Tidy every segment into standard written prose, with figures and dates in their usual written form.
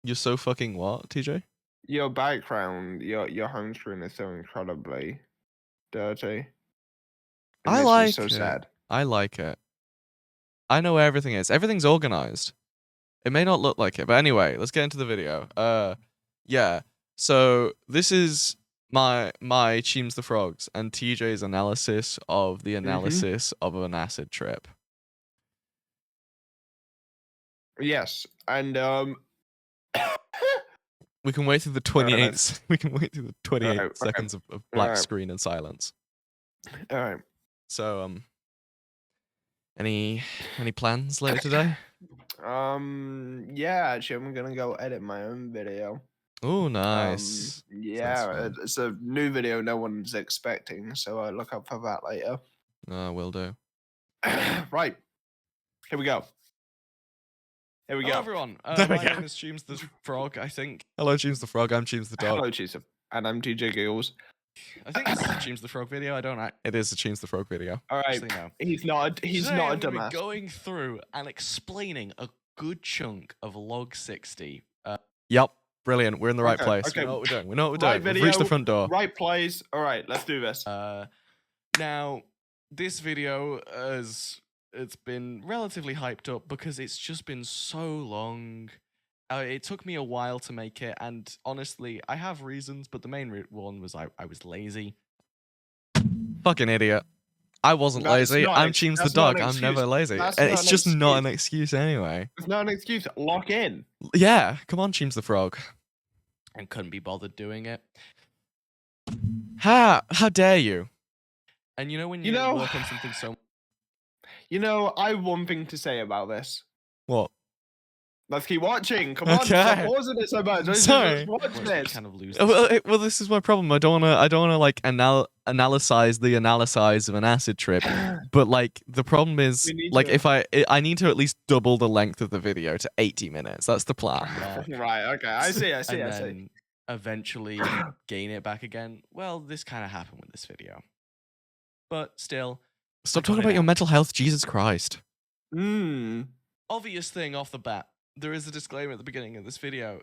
You're so fucking what, TJ? Your background, your home screen is so incredibly dirty. It I makes me so like it. sad. I like it. I know where everything is. Everything's organized. It may not look like it, but anyway, let's get into the video. Yeah. So this is my Cheems the Frogs and TJ's analysis of the analysis of an acid trip. Yes, and We can wait through the 28 we can wait through the 28 seconds of black screen and silence. All right. So any plans later today? Yeah, actually I'm gonna go edit my own video. Oh, nice. Yeah, it's a new video no one's expecting, so look out for that later. Will do. Right. Here we go. Here we go. Hello, everyone. My name is Cheems the Frog, I think. Hello, Cheems the Frog. I'm Cheems the Dog. Hello, Cheems. And I'm TJ Giggles. I think this is a Cheems the Frog video. I don't know. It is a Cheems the Frog video. All right. No. He's not a dumbass. Be going through and explaining a good chunk of log 60. Yep. Brilliant. We're in the right place. Okay. We know what we're doing. We know what we're doing. Video, We've reached the front door. Right place. All right. Let's do this. Now, this video it's been relatively hyped up because it's just been so long. It took me a while to make it, and honestly, I have reasons, but the main one was I was lazy. Fucking idiot. I wasn't lazy. I'm Cheems the Dog. I'm never lazy. It's just not an excuse anyway. It's not an excuse. Lock in. Yeah. Come on, Cheems the Frog. And couldn't be bothered doing it. How dare you? And you know when you work on something so... You know, I have one thing to say about this. What? Let's keep watching. Come on, stop pausing it so much. Sorry. Watch this. Kind of lose this. Well, this is my problem. I don't wanna like analyze the analysis of an acid trip. But like the problem is like if I need to at least double the length of the video to 80 minutes. That's the plan. Right. Okay. I see. I see. Eventually gain it back again. Well, this kind of happened with this video. But still. Stop talking about your mental health, Jesus Christ. Obvious thing off the bat. There is a disclaimer at the beginning of this video.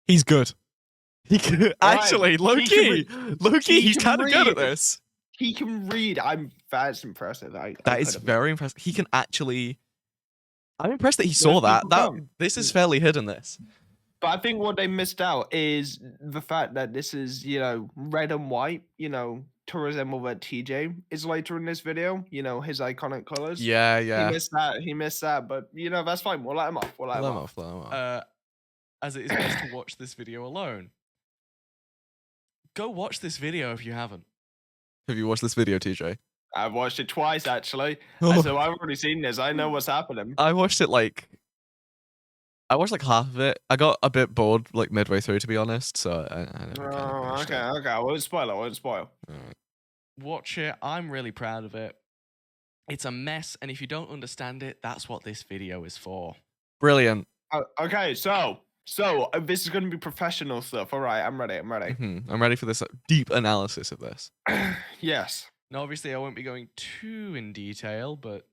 He's good. He can, actually, low-key, he's kind of good at this. He can read. That's impressive. That is very impressive. He can actually... I'm impressed that he saw that. This is fairly hidden, this. But I think what they missed out is the fact that this is, red and white, to resemble that TJ is later in this video, his iconic colors. Yeah. He missed that, but that's fine. We'll let him off. We'll let him off. As it is best to watch this video alone. Go watch this video if you haven't. Have you watched this video, TJ? I've watched it twice, actually. So I've already seen this. I know what's happening. I watched like half of it. I got a bit bored like midway through, to be honest. So okay. I won't spoil. Watch it. I'm really proud of it. It's a mess, and if you don't understand it, that's what this video is for. Brilliant. Okay, so this is going to be professional stuff. All right, I'm ready. I'm ready for this deep analysis of this. Yes. Now, obviously, I won't be going too in detail, but...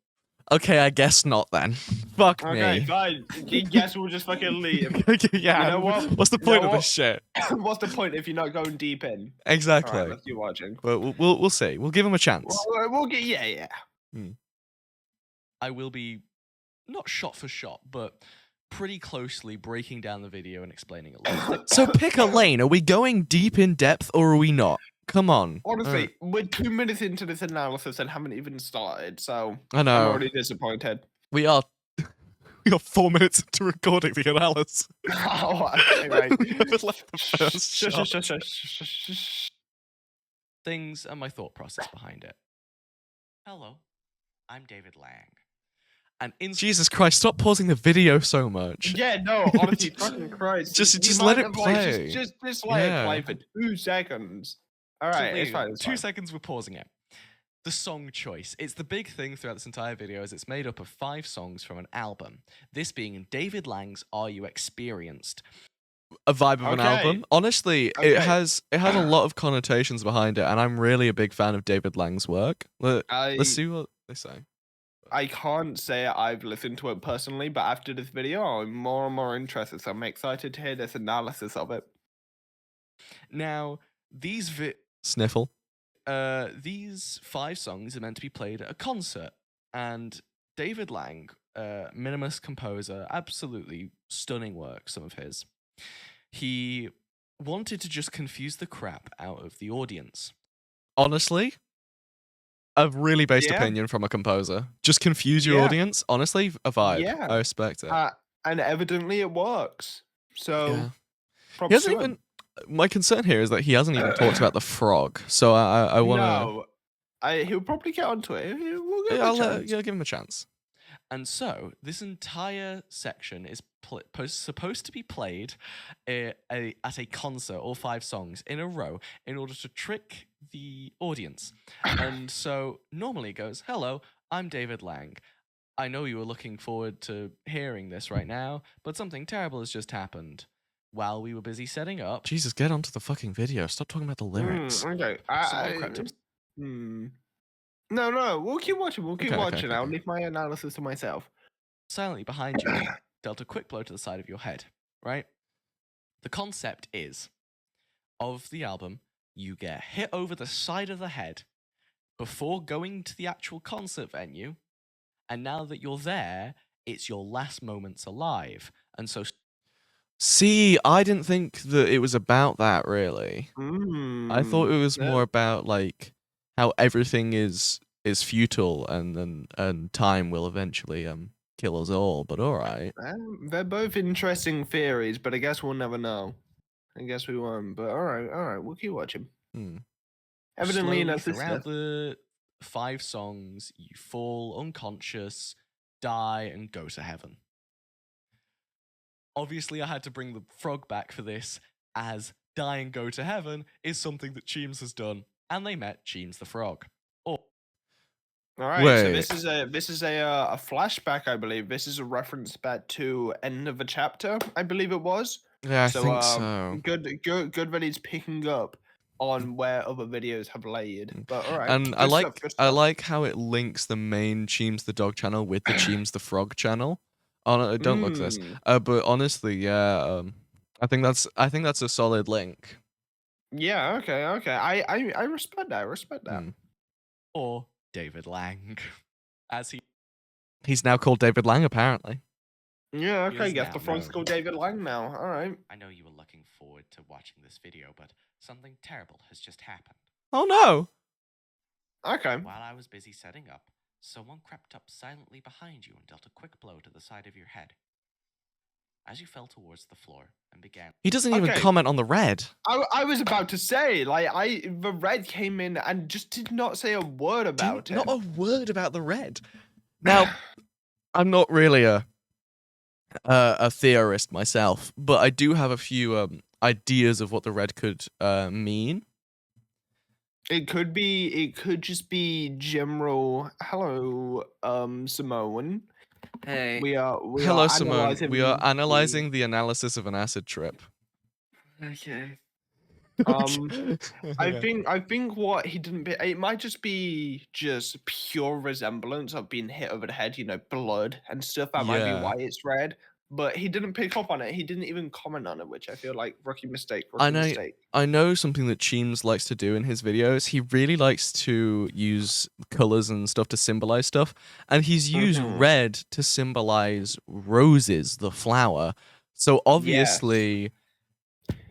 Okay, I guess not then. Fuck me. Okay, fine. Guess we'll just fucking leave. Yeah. You know what? What's the point of this shit? What's the point if you're not going deep in? Exactly. All right, let's keep watching. But we'll see. We'll give him a chance. We'll get yeah. I will be not shot for shot, but pretty closely breaking down the video and explaining a lot. So pick a lane. Are we going deep in depth or are we not? Come on. Honestly, we're 2 minutes into this analysis and haven't even started, so I know. I'm already disappointed. We are 4 minutes into recording the analysis. Oh, okay, right. We haven't left the first shot. Things and my thought process behind it. Hello, I'm David Lang. And Jesus Christ, stop pausing the video so much. Yeah, no, honestly, fucking Christ. Just let it play. Just let it play for 2 seconds. All right, it's fine. 2 seconds, we're pausing it. The song choice. It's the big thing throughout this entire video is it's made up of 5 songs from an album. This being David Lang's Are You Experienced? A vibe of an album. Honestly, it has a lot of connotations behind it, and I'm really a big fan of David Lang's work. Let's see what they say. I can't say I've listened to it personally, but after this video, I'm more and more interested. So I'm excited to hear this analysis of it. Now, these Sniffle. these 5 songs are meant to be played at a concert, and David Lang, minimalist composer, absolutely stunning work, some of his. He wanted to just confuse the crap out of the audience. Honestly, a really based Yeah. opinion from a composer. Just confuse your Yeah. audience. Honestly, a vibe. Yeah. I respect it. And evidently it works. So, Yeah. He props hasn't to him. even. My concern here is that he hasn't even talked about the frog. So I want to. No, he'll probably get onto it. We'll give Yeah, him a chance. give him a chance. And so this entire section is supposed to be played at a concert, all 5 songs in a row, in order to trick the audience. And so normally it goes, "Hello, I'm David Lang. I know you were looking forward to hearing this right now, but something terrible has just happened. While we were busy setting up..." Jesus, get onto the fucking video. Stop talking about the lyrics. Okay. Someone crept up. No, we'll keep watching. We'll keep Okay, watching. I'll okay. leave my analysis to myself. Silently behind you, dealt a quick blow to the side of your head, right? The concept is, of the album, you get hit over the side of the head before going to the actual concert venue, and now that you're there, it's your last moments alive. And so... See, I didn't think that it was about that, really. I thought it was more about, like, how everything is futile and time will eventually kill us all, but alright. They're both interesting theories, but I guess we'll never know. I guess we won't, but alright, we'll keep watching. Evidently slowly enough, throughout the 5 songs, you fall unconscious, die, and go to heaven. Obviously, I had to bring the frog back for this, as die and go to heaven is something that Cheems has done, and they met Cheems the frog. Alright, so this is a flashback, I believe. This is a reference back to end of a chapter, I believe it was. Yeah, I think so. Good that he's picking up on where other videos have laid. But alright. And I like how it links the main Cheems the dog channel with the Cheems the frog channel. Oh, don't look this. But honestly, yeah, I think that's a solid link. Yeah, okay. I respect that. I respect that. Or David Lang, as he's now called David Lang, apparently. Yeah, okay. Guess the frog's called David Lang now. All right. I know you were looking forward to watching this video, but something terrible has just happened. Oh no. Okay. While I was busy setting up, someone crept up silently behind you and dealt a quick blow to the side of your head. As you fell towards the floor and began... He doesn't even comment on the red. I was about to say, like, the red came in and just did not say a word about it. Not a word about the red. Now, I'm not really a theorist myself, but I do have a few ideas of what the red could mean. It could just be general. Hello, Simone. Hey. Hello, Simone. We are analyzing the analysis of an acid trip. Okay. I think what he didn't. It might just be pure resemblance of being hit over the head. You know, blood and stuff. That might be why it's red. But he didn't pick up on it. He didn't even comment on it, which I feel like rookie mistake. I know something that Cheems likes to do in his videos. He really likes to use colors and stuff to symbolize stuff, and he's used red to symbolize roses, the flower. So obviously,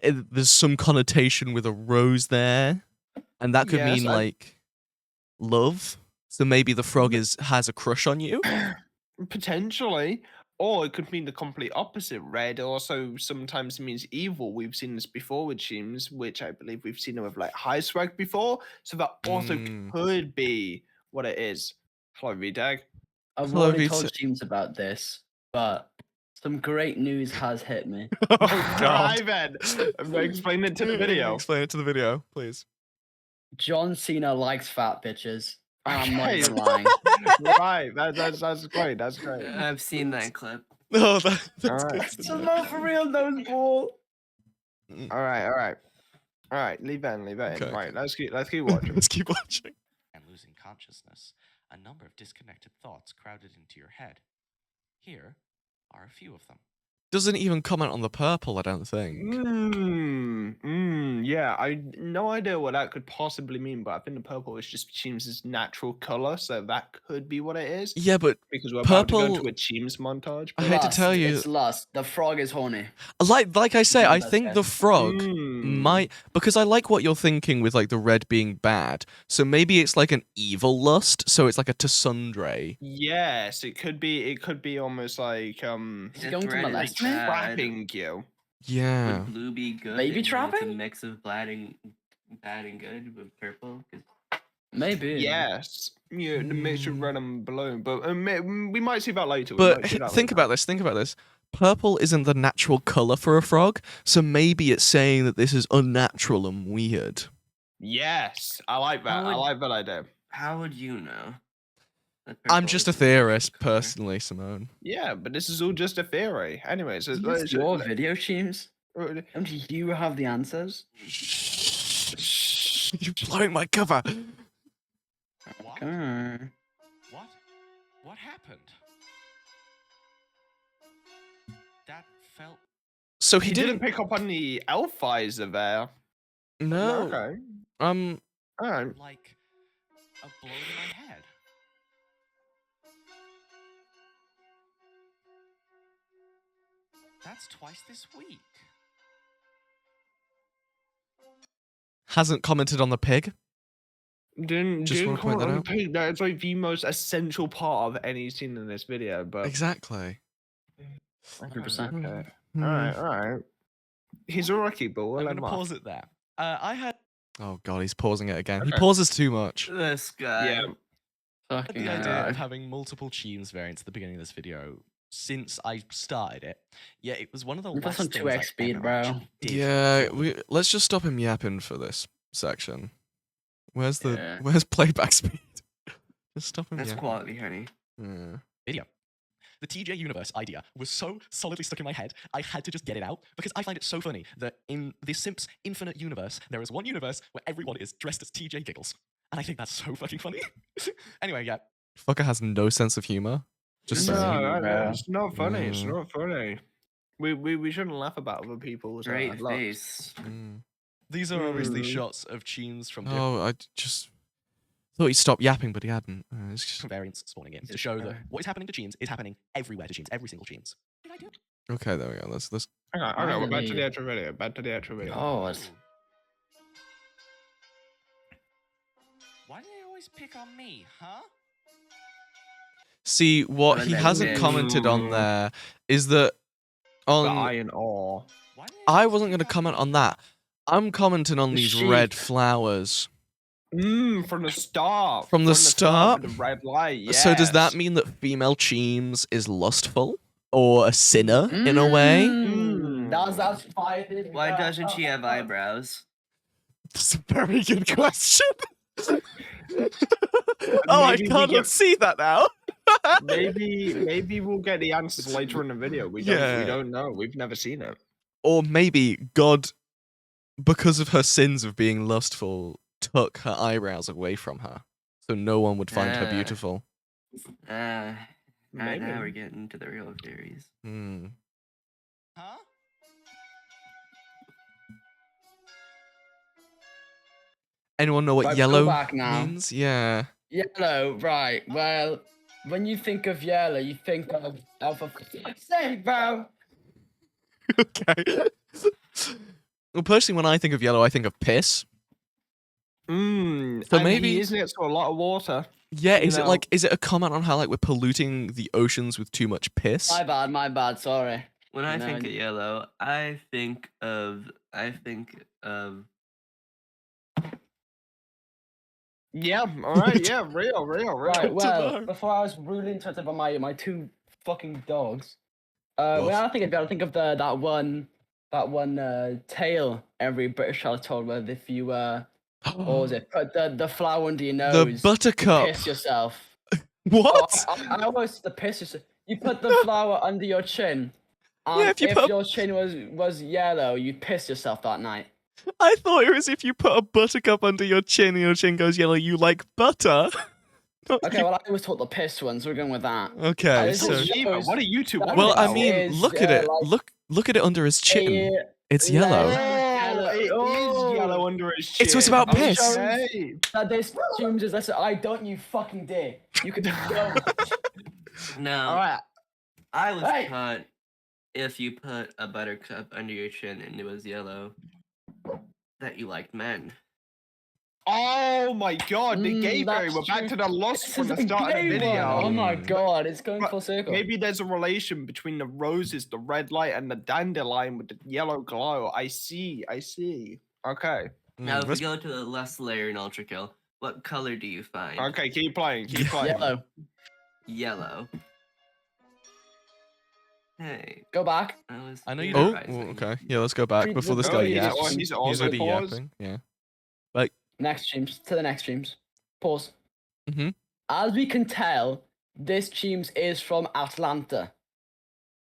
there's some connotation with a rose there, and that could mean like love. So maybe the frog has a crush on you. Potentially. Or it could mean the complete opposite. Red also sometimes means evil. We've seen this before with Cheems, which I believe we've seen it with like High Swag before. So that also could be what it is. Hello, VDAG. I've already told Cheems about this, but some great news has hit me. Oh, God. Right, then. Explain it to the video. Explain it to the video, please. John Cena likes fat bitches. I'm not even lying. Right, that's great. That's great. I've seen that clip. No, that's It's not for real, those ball. All right. Leave that in. Okay. Right, let's keep watching. Let's keep watching. And losing consciousness a number of disconnected thoughts crowded into your head. Here are a few of them. Doesn't even comment on the purple, I don't think. Yeah, I no idea what that could possibly mean, but I think the purple is just Cheems' natural color, so that could be what it is. Yeah, but Because we're about to go purple- into a Cheems montage. I but- hate to Lust, tell you- it's lust. The frog is horny. Like I say, Yeah, I that's think fair. the frog Mm. might, because I like what you're thinking with like the red being bad. So maybe it's like an evil lust. So it's like a tsundere. Yes, it could be. It could be almost like Is he If going to red is molest me? bad, trapping you. Yeah. Would blue be good? Baby and then trapping? It's a mix of bad and good with purple. 'Cause Maybe. Yes, yeah, the mixture of red and blue. But we might see that later. But think about this. Think about this. Purple isn't the natural color for a frog, so maybe it's saying that this is unnatural and weird. Yes, I like that. I would- like that idea. how would you know? that I'm purple just a is the natural theorist, color? personally, Simone. Yeah, but this is all just a theory. Anyways, It's your video, Cheems. Don't you have the answers? You're blowing my cover. What? Okay. What? What happened? That felt So he didn't pick up on the elf visor there. No. Okay. Um. All right. like a blow to my head. That's twice this week. Hasn't commented on the pig. Didn't Just wanna point comment that on out. the pig. That is like the most essential part of any scene in this video. But Exactly. 100%. Okay. Hmm. All right. All right. He's a rookie, but we'll I'm let gonna him off. pause it there. I had Oh god, he's pausing it again. He Okay. pauses too much. This guy. Yeah. Fucking the idea hell. of having multiple Cheems variants at the beginning of this video since I started it. Yeah, it was one of the You put last some things 2x I speed, ever bro. actually did Yeah, for we let's just stop him yapping for this section. Where's the Yeah. where's playback speed? Just stop him That's yapping. quality, honey. Yeah. video. The TJ Universe idea was so solidly stuck in my head, I had to just get it out because I find it so funny that in the Simps Infinite Universe, there is one universe where everyone is dressed as TJ Giggles. And I think that's so fucking funny. Anyway, yeah. Fucker has no sense of humor. Just No, saying. bro. it's not funny. It's Mm. not funny. We shouldn't laugh about other people's Great looks. face. Mm. These are obviously Mm. shots of Cheems from Oh, I just thought he'd stop yapping, but he hadn't. It's just... different variants spawning in to It's show that fair. what is happening to Cheems is happening everywhere to Cheems, every single Cheems. What did I do? Okay, there we go. Let's Okay, we're back to Finally. the actual video. Back to the actual video. God. Why do they always pick on me, huh? see what And he then hasn't then- commented on there is that The on iron ore. Why do they I always wasn't pick going to on comment me? on that. I'm commenting on The these sheep. red flowers. From the start. From the start? with the red light. Yes. So does that mean that female Cheems is lustful or a sinner in a way? That's fire. Why doesn't she have eyebrows? That's a very good question. Oh, I Maybe we can't get- see that now. maybe we'll get the answers later in the video. We Yeah. don't know. We've never seen it. Or maybe God, because of her sins of being lustful, took her eyebrows away from her, so no one would find her Ah. beautiful. Alright, now Maybe. we're getting to the real theories. Hmm. Huh? Anyone know what Right, go yellow back now. means? Yeah. Yellow, right. Well, when you think of yellow, you think of alpha. Say, bro. Okay. Well, personally, when I think of yellow, I think of piss. So And maybe- he is next to a lot of water. Yeah, You is it know- like, is it a comment on how like we're polluting the oceans with too much piss? My bad. Sorry. When I No, think I- of yellow, I think of Yeah. All right. Yeah. Real. Right. to Well, know. before I was really interested about my two fucking dogs. When I think of yellow, I think of that one tale every British child told where if you what was it? Put the flower under your nose. The you buttercup. piss yourself. What? I always the piss yourself. You put the flower under your chin. And Yeah, if you put- your chin was yellow, you'd piss yourself that night. I thought it was if you put a buttercup under your chin and your chin goes yellow, you like butter. Okay, well, I always taught the piss one, so we're going with that. Okay, this so is- What are you two? That well, I this mean, is, look at it. like Look at it under his chin. It's le- yellow. Yellow. It is Oh. yellow under his chin. It's about It piss. shows Okay. that this seems as less. I don't you fucking dare. You could go. No, All right. I was Hey. taught if you put a buttercup under your chin and it was yellow, that you liked men. Oh my god, the gay fairy. that's We're back true. to the lost This from is the a start of the gay video. one. Oh my Mm. god, it's going But full circle. Maybe there's a relation between the roses, the red light, and the dandelion with the yellow glow. I see. Okay. Now, if we let's- go to the last layer in Ultra Kill, what color do you find? Okay, keep playing. Keep playing. Yellow. Yellow. Hey, Go back. that was I know you Oh, theorizing. okay. Yeah, let's go back Treat before the this Oh, guy he's yaps. al- he's He's also already paused. yapping. Yeah. Next streams to the next streams. Pause. Mhm. As we can tell, this streams is from Atlanta.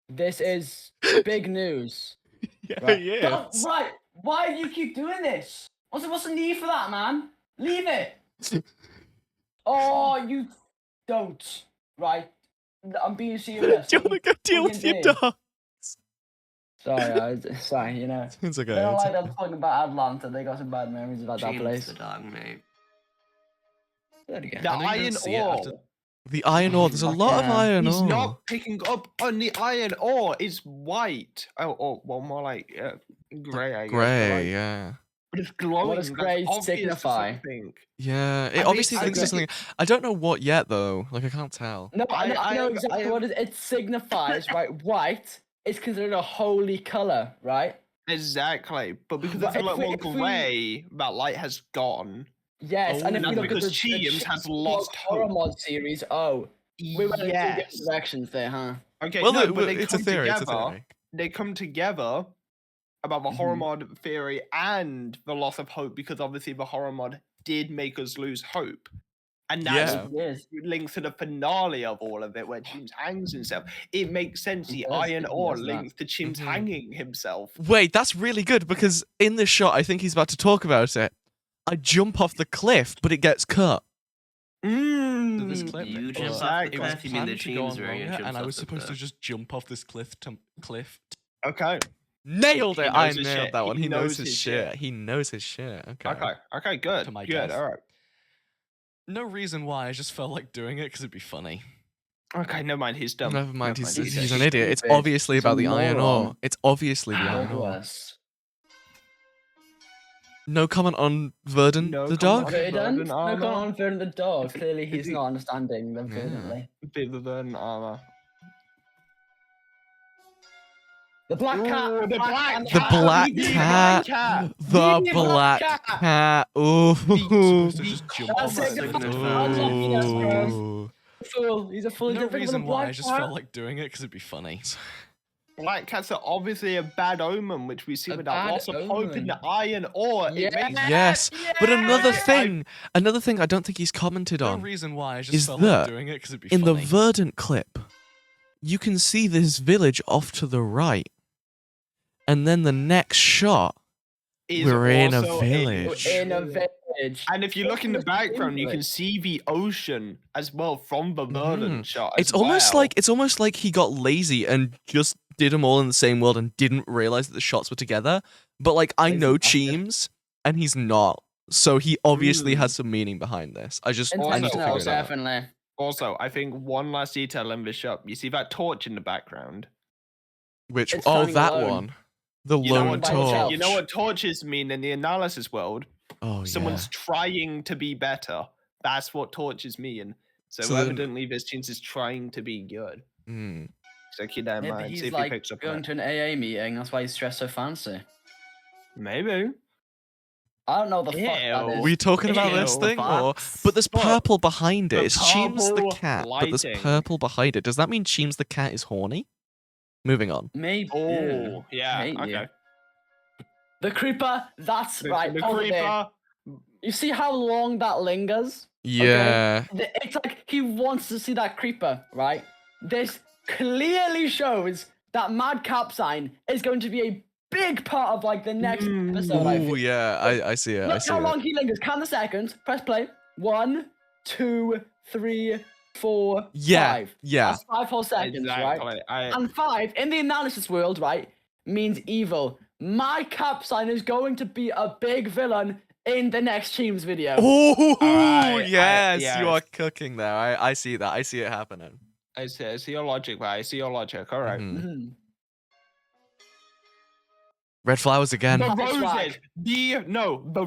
This is big news. Yeah, Right. yeah. Right. Why do you keep doing this? What's the need for that, man? Leave it. Oh, you don't. Right. I'm being serious. Do you want to go deal with your fucking dog? Sorry, you know. It's okay. They don't it's like okay. them talking about Atlanta. They got some bad memories about that James place. the dog, mate. There you go. The I know you don't iron see it after- ore. The iron ore. There's a lot of Okay. iron He's ore. not picking up on the iron ore. It's white. Oh, well, more like grey. I guess. but, Grey, like- yeah. But it's glowing. does That's grey obvious to signify? something. Yeah, it I obviously think- thinks I there's something. I don't know what yet though. Like I can't tell. No, I know I- exactly I- what it signifies, right? White is considered a holy color, right? Exactly. But because But it's a if lot we- more if we- grey, that light has gone. Yes, and if that's you look at because the Cheems has Cheems lost horror hope. mod series, we went in two Yes. different directions there, huh? Okay, Well, no, but they it's a come theory. together. It's a theory. They come together about the horror Mhm. mod theory and the loss of hope because obviously the horror mod did make us lose hope. And that's Yeah. Yes. linked to the finale of all of it where Chim's hangs himself. It makes sense. The It does, iron it ore does that. links to Chim's Mhm. hanging himself. Wait, that's really good because in this shot, I think he's about to talk about it. I jump off the cliff, but it gets cut. So this Mm. clip, You was- jump off the it was cliff, you mean the planned to go on James variant longer, jumps and I off was the supposed to cliff. just jump off this cliff. Okay. Nailed He it! I knows his nailed shit. that one. He He knows knows his his shit. shit. He knows his shit. Okay. Okay. Good. To my Good. death. All right. No reason why. I just felt like doing it because it'd be funny. Okay. Never mind. He's dumb. Never mind. He's He's an idiot. It's stupid. obviously He's a about the iron moron. ore. It's obviously the iron ore. Douglas. No comment on Verdun No the comment dog. on- Verdant? Verdant No armor. comment on Verdant the dog. Clearly, he's he- not understanding them Yeah. verdantly. Bit of an armor. The black cat. Ooh, the black and The black The cat. cat. The The black black cat. Ooh. Supposed to just jump That's off it, the the cliff. black- Ooh. Fool. He's a fool. No He's a reason why. I black just cat. felt like doing it because it'd be funny. Black cats are obviously a bad omen, which we see A with that bad loss of hope in the iron ore. It makes Yes, but another Yeah. thing I don't think he's commented No on reason why. I just is felt that like doing it because it'd be in the funny. Verdant clip, you can see this village off to the right, and then the next shot, is we're in a also village. In a village. And if you look in the It's background, you can English. see the ocean as well from the Verdant shot. it's as almost well. like he got lazy and just did them all in the same world and didn't realize that the shots were together. But like I know Exactly. Cheems, and he's not, so he obviously Mm. has some meaning behind this. I need to Also- figure Intentional, it out. definitely. Also, I think one last detail in this shot. You see that torch in the background. Which It's oh turning that lone. one, the You know lone what by torch. itself. You know what torches mean in the analysis world? Oh Someone's trying to be better. That's what torches mean. So, So then- evidently, this Chins is trying to be good. yeah. Mm. So keep that in Maybe mind. See he's if he like picks up on going it. to an AA meeting. That's why he's dressed so fancy. Maybe. I don't know what the fuck that Ew. is. Are we talking about this Ew, thing, or Fox. but there's But purple behind it. the It's Cheems the purple cat, but there's lighting. purple behind it. Does that mean Cheems the cat is horny? Moving on. Maybe. Oh, yeah. hate you. Okay. The creeper. That's The, right. the pause it there. creeper. You see how long that lingers? Yeah. It's like he wants to see that creeper, right? This clearly shows that Madcap sign is going to be a big part of like the next episode. I Oh think. yeah, I see it. I Look see how it. long he lingers. Count the seconds. Press play. 1, 2, 3, 4, Yeah, 5. yeah. That's 5 whole seconds, right? Exactly. And 5 in the analysis world, right, means evil. My cap sign is going to be a big villain in the next Teams video. Oh, Alright, yes, you are yes. cooking there. I see that. I see it happening. I see your logic, but I see your logic. All right. Mhm. Mhm. Red flowers again. The Nice roses. swag. The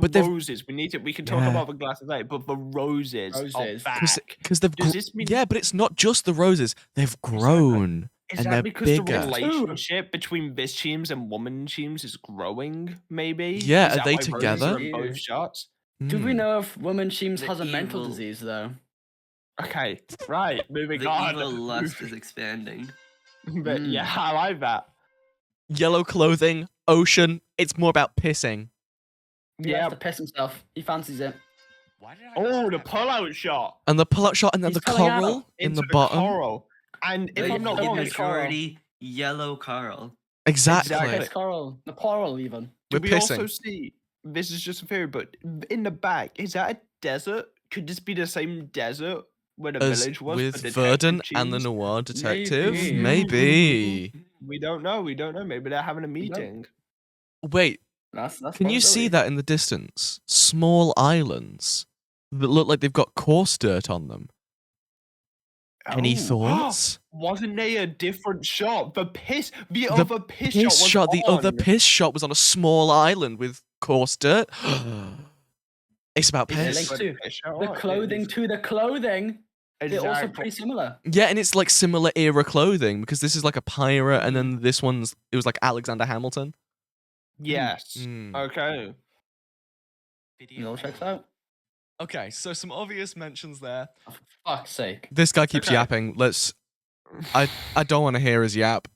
But they've- roses. We can talk Yeah. about the glasses later, but the roses are Roses. back. Because they've Does this mean yeah, but it's not just the roses. They've grown is and that they're because bigger. the relationship between this teams and woman teams is growing? Maybe. Yeah, Is are that they why roses together? are in both shots. Do we Hmm. know if woman Teams The has a mental evil- disease, though? Okay, right. Moving The on. evil lust is expanding. But yeah, I like that. Yellow clothing, ocean. It's more about pissing. He Yeah. likes to piss himself. He fancies it. Why did I Oh, the pull-out shot And the pull-out shot, and then He's the pulling out coral in into the bottom. coral. And if The I'm not yellow wrong, piss it's coral. Majority yellow Carl. Exactly. Exactly. Piss coral. The coral, even. Do We're we pissing. also see? This is just a theory, but in the back, is that a desert? Could this be the same desert where the As village was? with for Detective Verdun and the Cheese? noir detective? Maybe. Maybe. We don't know. We don't know. Maybe they're having a meeting. Wait, That's can you see possibility. that in the distance? Small islands that look like they've got coarse dirt on them. Any Oh. thoughts? Wasn't there a different shot? The The other piss Piss shot was the other on. piss shot was on a small island with coarse dirt. It's about Is it piss. linked to Piss shot, the right, it clothing is. to the clothing? They're also Exactly. pretty similar. Yeah, and it's like similar era clothing because this is like a pirate, and then this one's it was like Alexander Hamilton. Yes. Mm. Okay. It all checks out. Okay, so some obvious mentions there. For fuck's sake. This guy keeps Okay. yapping. I don't want to hear his yap.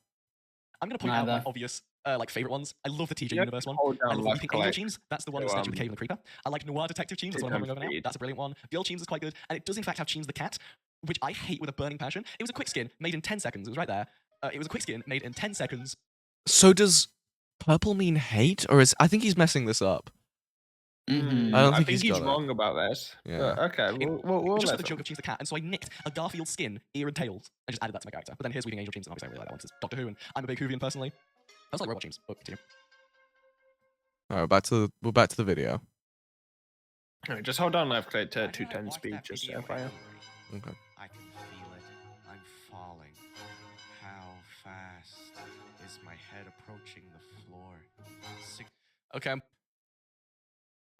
I'm gonna point out my Neither. obvious like favorite ones. I love the TJ Yep. Universe one. Hold I down love left Weeping Angel click. Teams. That's the one So, that's Statue of the Cave and the Creeper. I like Noir Detective Teams. That's the one I'm Times remembering over now. speed. That's a brilliant one. The old Teams is quite good, and it does in fact have Teams the Cat, which I hate with a burning passion. It was a quick skin made in 10 seconds. It was right there. It was a quick skin made in 10 seconds. So does purple mean hate, or is I think he's messing this up? Mm-hmm. I don't I think think he's he's got it. wrong about this. Yeah. But okay, we'll just let for the him. joke of Teams the Cat, and so I nicked a Garfield skin, ear and tails, and just added that to my character. But then here's Weeping Angel Teams, and obviously I really like that one. It's Doctor Who, and I'm a big Whovian personally. I also like Robot Teams, but continue. All right, we're back to the video. Alright, just hold on left click to Why did I 210 watch speed, that just video FYI. Okay. I can feel it. I'm falling. How fast is my head approaching the floor? Okay,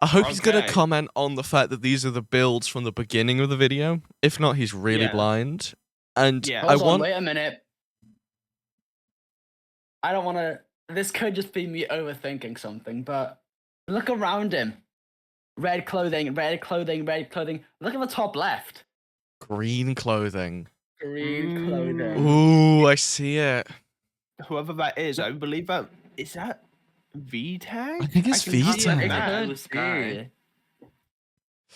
I hope he's gonna Okay. comment on the fact that these are the builds from the beginning of the video. If not, he's really Yeah. blind. And Yeah. I Hold on, want wait a minute. I don't want to. This could just be me overthinking something, but look around him. Red clothing, red clothing, red clothing. Look at the top left. green clothing. Green clothing. Ooh, I see it. Whoever that is, I believe that is that VTag? I think it's can see it VTag. in It that. could- Blue sky.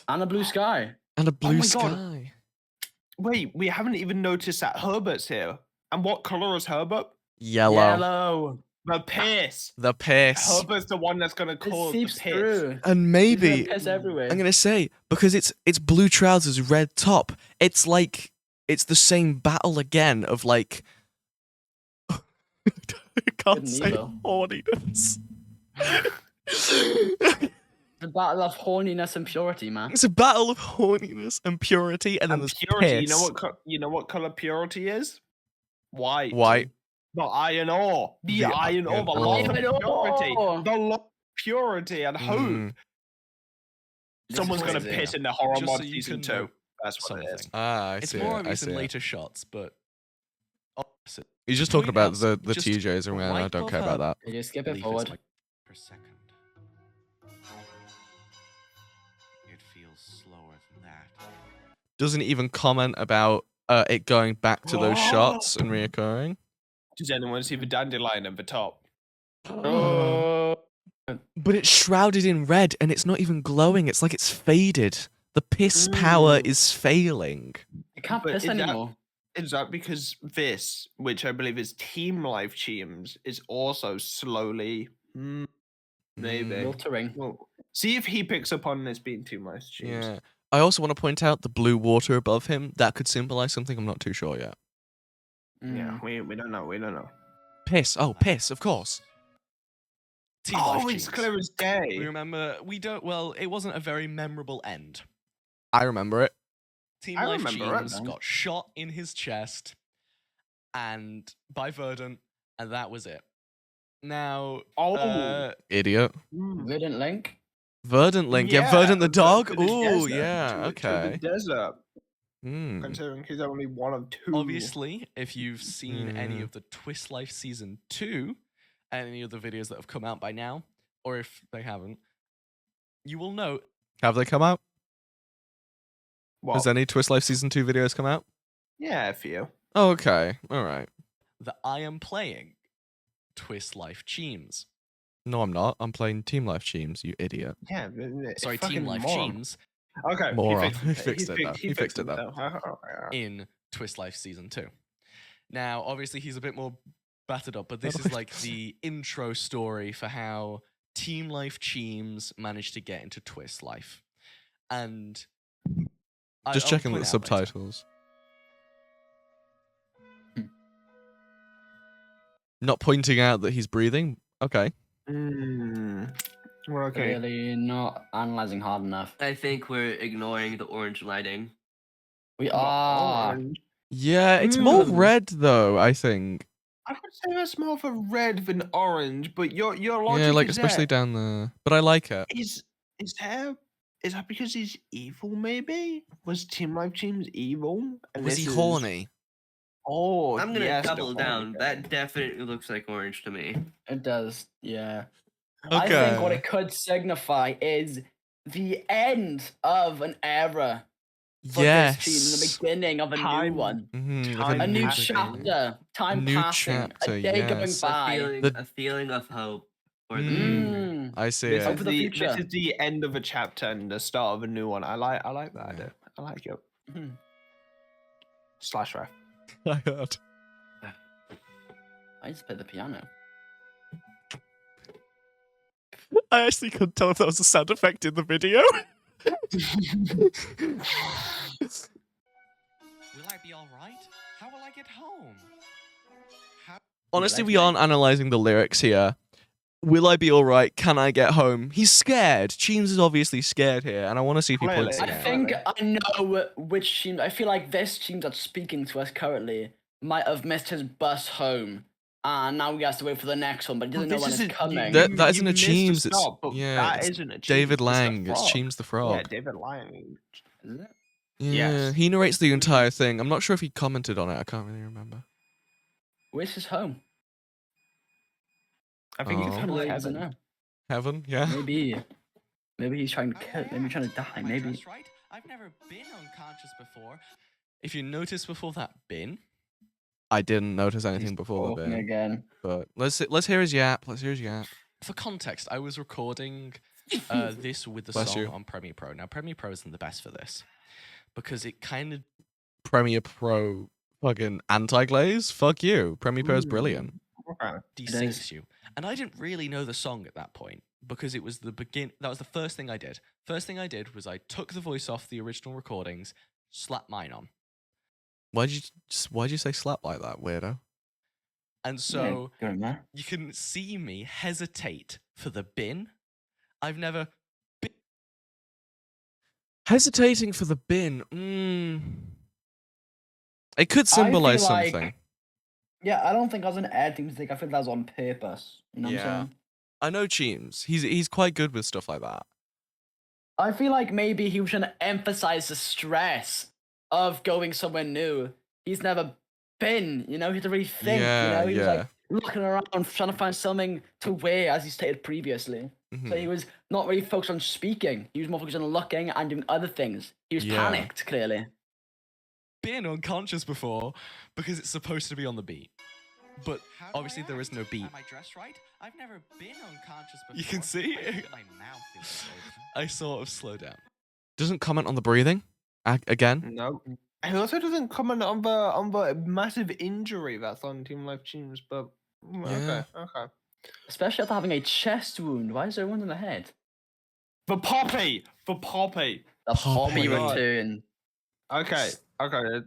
And a blue sky. And a blue my God. sky. Wait, we haven't even noticed that Herbert's here. And what color is Herbert? Yellow. Yellow. The piss. The piss. Herbert's the one that's gonna It cause the seeps piss. through. And He's gonna maybe piss everywhere. I'm gonna say because it's blue trousers, red top. It's like it's the same battle again of like. I can't Good and say evil. horniness. The battle of horniness and purity, man. It's a battle of horniness and purity, and then And there's purity, piss. you know what color purity is? White. White. The iron ore. The The iron ore. iron The ore. love of Iron purity. ore. The love of purity and hope. Mm. Someone's gonna crazy. piss in the horror Just mod so you season can know 2. That's what it is. something. Ah, I It's see more it. I obvious see in it. later shots, but opposite. He's just talking Between about us, the just TJs, and I right don't above care about her. that. You skip Believe it it's forward. like- Per second. It feels slower than that. Doesn't even comment about it going back to those shots and reoccurring. Does anyone see the dandelion at the top? But it's shrouded in red and it's not even glowing. It's like it's faded. The piss power is failing. You can't But piss is that- anymore. Is that because this, which I believe is Team Life Teams, is also slowly maybe. Mm, Filtering. Well, see if he picks up on this being Team Life Teams. yeah. I also want to point out the blue water above him. That could symbolize something. I'm not too sure yet. Yeah, we don't know. We don't know. Piss. Oh, piss. Of course. Team Life Oh, it's Teams. clear as We day. remember, well, it wasn't a very memorable end. I remember it. Team I Life remember it. Jeans got shot in his chest and by Verdant, and that was it. Now, Oh. Idiot. Verdant Link. Verdant Link. Yeah, Verdant the dog. to the Oh, desert, yeah. to the Okay. desert. Hmm. Considering he's only one of two. obviously, if you've seen any Mm. of the Twist Life Season 2, any of the videos that have come out by now, or if they haven't, you will note Have they come out? Well, Has any Twist Life Season 2 videos come out? yeah, a few. Oh, okay. All right. that I am playing Twist Life Teams. No, I'm not. I'm playing Team Life Teams, you idiot. Yeah. Sorry, Team fucking Life moron. Teams Okay. Moron. He fixed it. He fixed it, though. in Twist Life Season 2. Now, obviously, he's a bit more battered up, but this is like the intro story for how Team Life Teams managed to get into Twist Life. And Just I'll checking point the it out later. subtitles. Not pointing out that he's breathing. Okay. We're okay. Really not analyzing hard enough. I think we're ignoring the orange lighting. We Well, are. orange. Yeah, it's more Mm. red though, I think. I would say that's more of a red than orange, but your logic Yeah, like is especially there. down there. But I like it. Is that because he's evil? Maybe was Team Life Teams evil? And Was he this is- horny? Oh, I'm gonna yes, the double horny down. guy. That definitely looks like orange to me. It does, yeah. I think what it could signify is the end of an era for this team and the Yes. beginning of a new Time- one. Mhm, like time A new passing. chapter, time new passing, chapter, a day going yes. by. A feeling of hope for the Mm. I see This it. is for the the future. this is the end of a chapter and the start of a new one. I like that. Yeah. idea. I like it. Mhm. Slash ref. I heard. I just play the piano. I actually couldn't tell if that was a sound effect in the video. Will I be alright? How will I get home? Honestly, like we me. aren't analyzing the lyrics here. Will I be alright? Can I get home? He's scared. Cheems is obviously scared here, and I want to see if he points Clearly. it I out. think I know which team. I feel like this team that's speaking to us currently might have missed his bus home, and now he has to wait for the next one, but he doesn't know when it's coming. That isn't a missed Cheems, it's- stop, but yeah, that it's isn't a Cheems, David it's a Lang. It's frog. Cheems the Frog. Yeah, David Lang. Is it? Yeah, Yes. he narrates the entire thing. I'm not sure if he commented on it. I can't really remember. Where's his home? I think Oh. it's I kind of really doesn't heaven. know. Heaven, yeah. Maybe he's trying to kill. Maybe he's trying to die. Am I Maybe. dressed right? I've never been unconscious before. If you notice before that bin, I didn't notice anything He's before the talking bit. again. But let's hear his yap. Let's hear his yap. for context, I was recording this with the Bless song you. on Premiere Pro. Now, Premiere Pro isn't the best for this because it kind of Premiere Pro fucking anti-glaze? Fuck you. Premiere Pro is brilliant. Okay. desyncs you. And I didn't really know the song at that point because it was the that was the first thing I did. First thing I did was I took the voice off the original recordings, slapped mine on. Why'd you say slap like that, weirdo? And so Yeah, good man. you can see me hesitate for the bin. I've never Hesitating for the bin. It could I feel symbolize like- something. Yeah, I don't think I was an editing mistake. I think that was on purpose. You know what Yeah. I'm saying? I know Cheems. He's quite good with stuff like that. I feel like maybe he was trying to emphasize the stress of going somewhere new. He's never been, he had to really think, Yeah, he was yeah. like looking around, trying to find something to wear, as he stated previously. Mhm. So he was not really focused on speaking. He was more focused on looking and doing other things. He was Yeah. panicked, clearly. been unconscious before because it's supposed to be on the beat. But How do obviously I there is act? no beat. Am I dressed right? I've never been unconscious before. You can see I feel my mouth is open. I sort of slow down. Doesn't comment on the breathing again. No. He also doesn't comment on the massive injury that's on Team Life Teams, but Yeah. okay. Especially after having a chest wound. Why is there a wound in the head? For Poppy! The Poppy. Poppy God. return. Okay. Are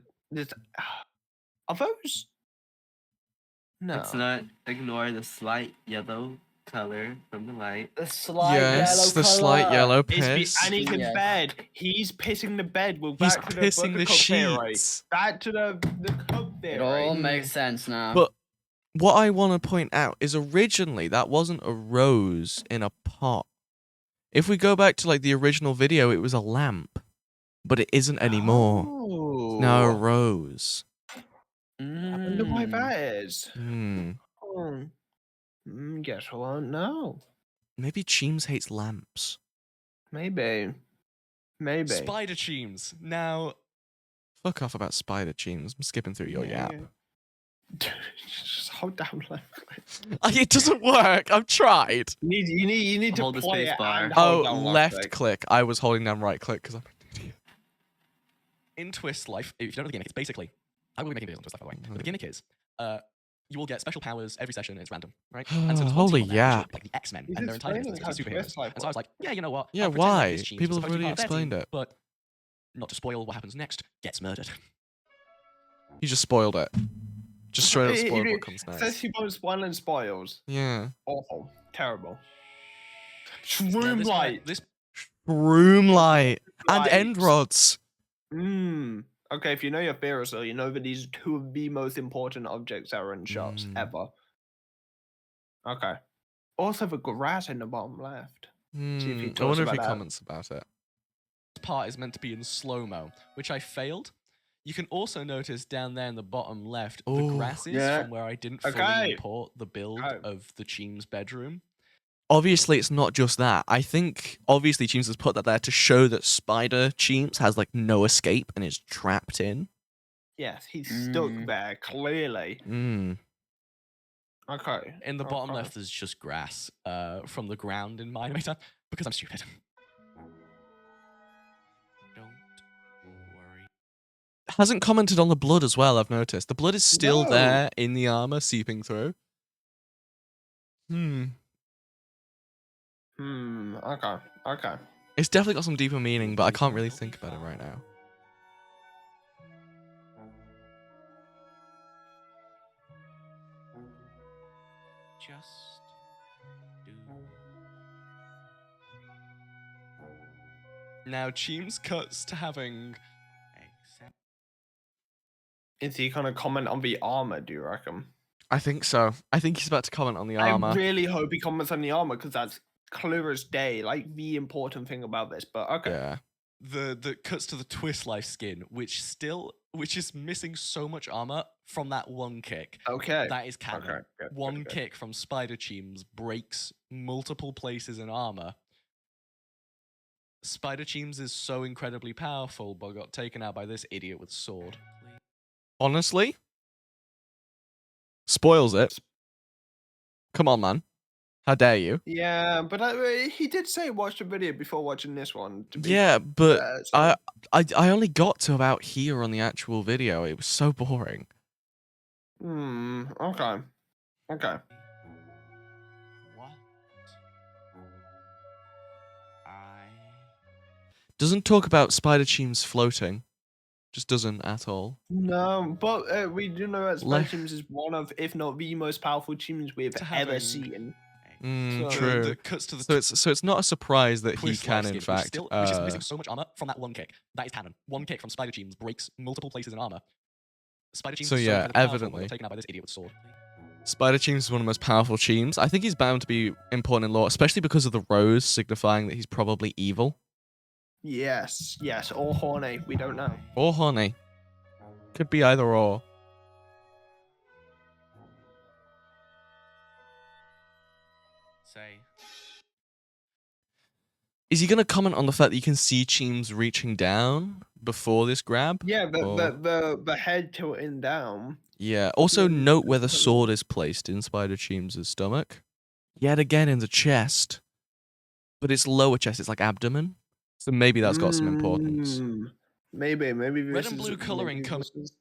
those? No. Let's not ignore the slight yellow color from the light. The slight Yes, yellow the color. slight yellow It's piss. and he's in Yes. bed. He's pissing the bed. We're He's back to the pissing the buttercup theory. sheets. Back to the cup theory. It all makes sense now. But what I want to point out is originally that wasn't a rose in a pot. If we go back to like the original video, it was a lamp, but it isn't anymore. It's now a Oh. rose. I wonder why Mm. that is. Hmm. Guess I won't know. Maybe Cheems hates lamps. Maybe. Spider Cheems. Now, Fuck off about spider Cheems. I'm skipping through your yap. Just hold down left click. It doesn't work. I've tried. You need to Hold the play space it bar. and Oh, hold down left click. I was holding down right click because I'm an idiot. in Twist Life, if you don't know the gimmick, it's basically, I will be making videos on Twist Life, by the way. But the gimmick is, you will get special powers every session, and it's random, right? And so there's one Holy team on there, which are, yap. like the X-Men, He's and they're entitled to explaining these how superheroes. Twist Life And so I was like, yeah, you know what? Yeah, I'll pretend like why? this Cheems is People have supposed to be already part of their team, explained it. But not to spoil what happens next, gets murdered. You just spoiled it. Just straight up spoiled It what comes says next. he wants one and spoils. Yeah. Awful. Terrible. Now, Shroom light. This Room light and Light. end rods. Okay, if you know your theory, so you know that these are two of the most important objects that are in shops ever. Okay. Also, the grass in the bottom left. See if he I talks wonder if he about that. comments about it. part is meant to be in slow-mo, which I failed. You can also notice down there in the bottom left, the Ooh, grasses yeah. from where I didn't fully Okay. report the build Oh. of the Cheems bedroom. Obviously, it's not just that. I think, obviously, Cheems has put that there to show that Spider Cheems has, like, no escape and is trapped in. Yes, he's stuck Mm. there, clearly. Okay. In the bottom okay. left, there's just grass from the ground in my animator, because I'm stupid. Don't worry. Hasn't commented on the blood as well, I've noticed. The blood is still No. there in the armor, seeping through. Okay. Okay. It's definitely got some deeper meaning, but I can't really think about it right now. Just do. Now, Cheems cuts to having... Accept. Is he gonna comment on the armor, do you reckon? I think so. I think he's about to comment on the armor. I really hope he comments on the armor, because that's clear as day, like the important thing about this, but okay. Yeah. The cuts to the Twist Life skin, which is missing so much armor from that one kick. Okay. That is canon. Okay, good, One good. kick from Spider Cheems breaks multiple places in armor. Spider Cheems is so incredibly powerful, but got taken out by this idiot with sword. Honestly? Spoils it. Come on, man. How dare you? Yeah, but he did say watch the video before watching this one. To be Yeah, but fair, so- I only got to about here on the actual video. It was so boring. Okay. Okay. What? I. Doesn't talk about Spider Cheems floating. Just doesn't at all. No, but we do know that Le- Spider Teams is one of, if not the most powerful teams we've To ever having- seen. Mm, So- true. The cuts to the So it's not a surprise that he Twist can, Life in skin, fact. which is missing so much armor from that one kick. That is canon. One kick from Spider Cheems breaks multiple places in armor. Spider Cheems So is yeah, incredibly powerful, but evidently. got taken out by this idiot with sword. Spider Cheems is one of the most powerful Cheems. I think he's bound to be important in lore, especially because of the rose signifying that he's probably evil. Yes, or horny. We don't know. Or horny. Could be either or. Say. Is he going to comment on the fact that you can see Cheems reaching down before this grab? Yeah, Or- the head tilting down. Yeah. Also, note where the sword is placed in Spider Cheems' stomach. Yet again in the chest. But it's lower chest, it's like abdomen. So maybe that's got some importance. Maybe Red this and blue is- coloring maybe comes this is-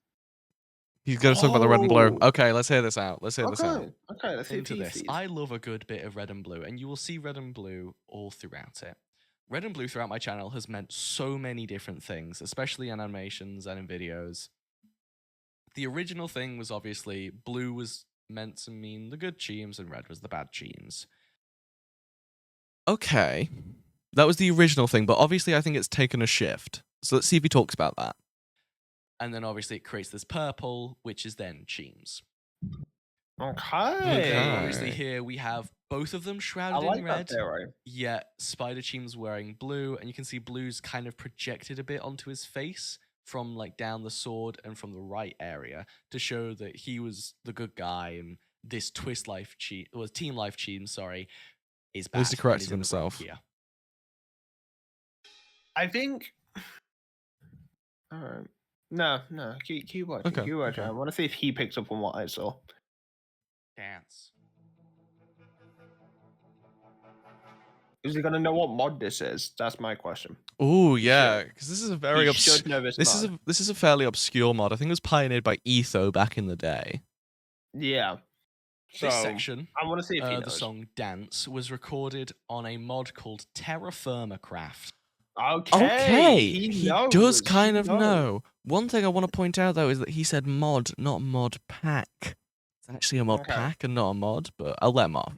He's going to talk about the red and blue. Oh. Okay, let's hear this out. Let's hear this out. Okay, let's see if into he this. sees. I love a good bit of red and blue, and you will see red and blue all throughout it. red and blue throughout my channel has meant so many different things, especially in animations and in videos. The original thing was obviously blue was meant to mean the good teams and red was the bad teams. Okay. That was the original thing, but obviously I think it's taken a shift. So let's see if he talks about that. And then obviously it creates this purple, which is then teams. Okay. Obviously Okay. here we have both of them I shrouded like in that red, theory. yet Spider Team's wearing blue, and you can see blue's kind of projected a bit onto his face from like down the sword and from the right area to show that he was the good guy, and this Team Life Team, sorry, is bad. At least he and corrected is in the wrong himself. here. I think. All right. No, keep watching. Okay, Keep watching. okay. I want to see if he picks up on what I saw. Dance. Is he gonna know what mod this is? That's my question. Oh He yeah, should. because this is a very He should know this this mod. is a fairly obscure mod. I think it was pioneered by Etho back in the day. Yeah. So This section, I want to see if he the knows. song Dance, was recorded on a mod called Terra Firma Craft. Okay. He knows. does He kind of knows. know. One thing I want to point out though is that he said mod, not mod pack. It's actually a mod Okay. pack and not a mod, but I'll let him off.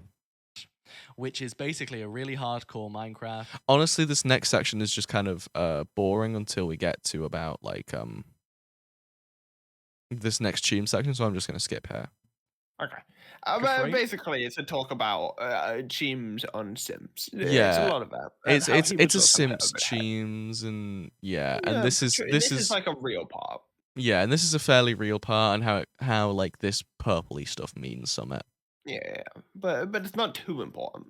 Which is basically a really hardcore Minecraft. Honestly, this next section is just kind of boring until we get to about like this next team section, so I'm just gonna skip here. Okay. Afraid? Basically, it's a talk about teams on Sims. It's Yeah. a lot of that. It's How he it's was a just a bit Sims of a head. teams and Yeah, and this for is sure. this is is like a real part. yeah, and this is a fairly real part and how like this purpley stuff means something. Yeah, but it's not too important.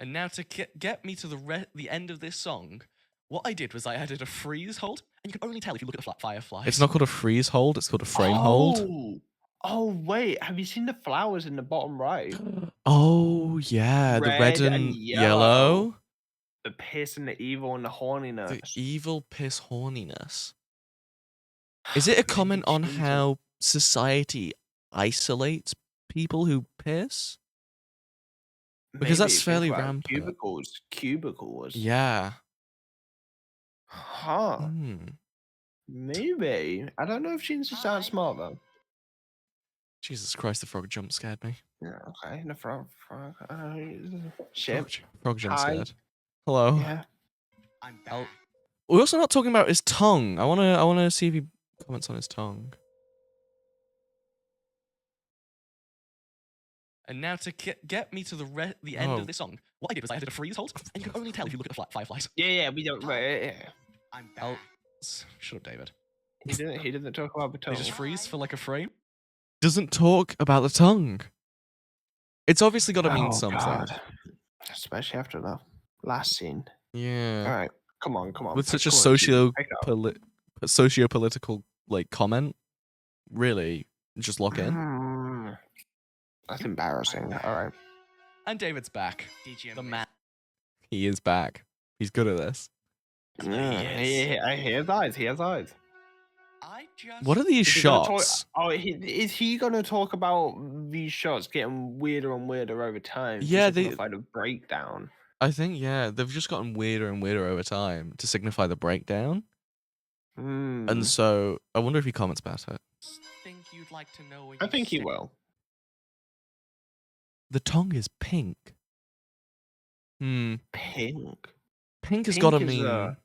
And now to get me to the end of this song, what I did was I added a freeze hold, and you can only tell if you look at the fireflies. It's not called a freeze hold, it's called a frame hold. Oh wait, have you seen the flowers in the bottom right? Oh yeah, the red and yellow. The piss and the evil and the horniness. The evil piss horniness. Is it a Maybe comment on change it. how society isolates people who piss? Because that's Maybe, think fairly about it. rampant. Cubicles. Yeah. Huh. Hmm. Maybe. I don't know if Jeans is that smart though. Jesus Christ, the frog jump scared me. Yeah, okay. The frog. Ship. Frog jump Hi. scared. Hello. Yeah. I'm back. We're also not talking about his tongue. I wanna see if he comments on his tongue. And now to get me to the end Oh. of this song, what I did was I added a freeze hold, and you can only tell if you look at the fireflies. Yeah, we don't. Yeah. I'm back. I'll shut up, David. He didn't talk about the They tongue. just freeze for like a frame. Doesn't talk about the tongue. It's obviously got to mean Oh, something. God. Especially after the last scene. Yeah. All right, come on. With such a Come on, Jeans, pick up. socio-political like comment, really, just lock in. That's embarrassing. All right. And David's back. DJ The man. He is back. He's good at this. I hear eyes. He has eyes. I just. What are these Is he gonna talk- shots? is he gonna talk about these shots getting weirder and weirder over time? Yeah, to signify the breakdown. I think they've just gotten weirder and weirder over time to signify the breakdown. And so I wonder if he comments about it. think you'd like to know what I you think he said? will. The tongue is pink. Pink. Pink has got to is mean. a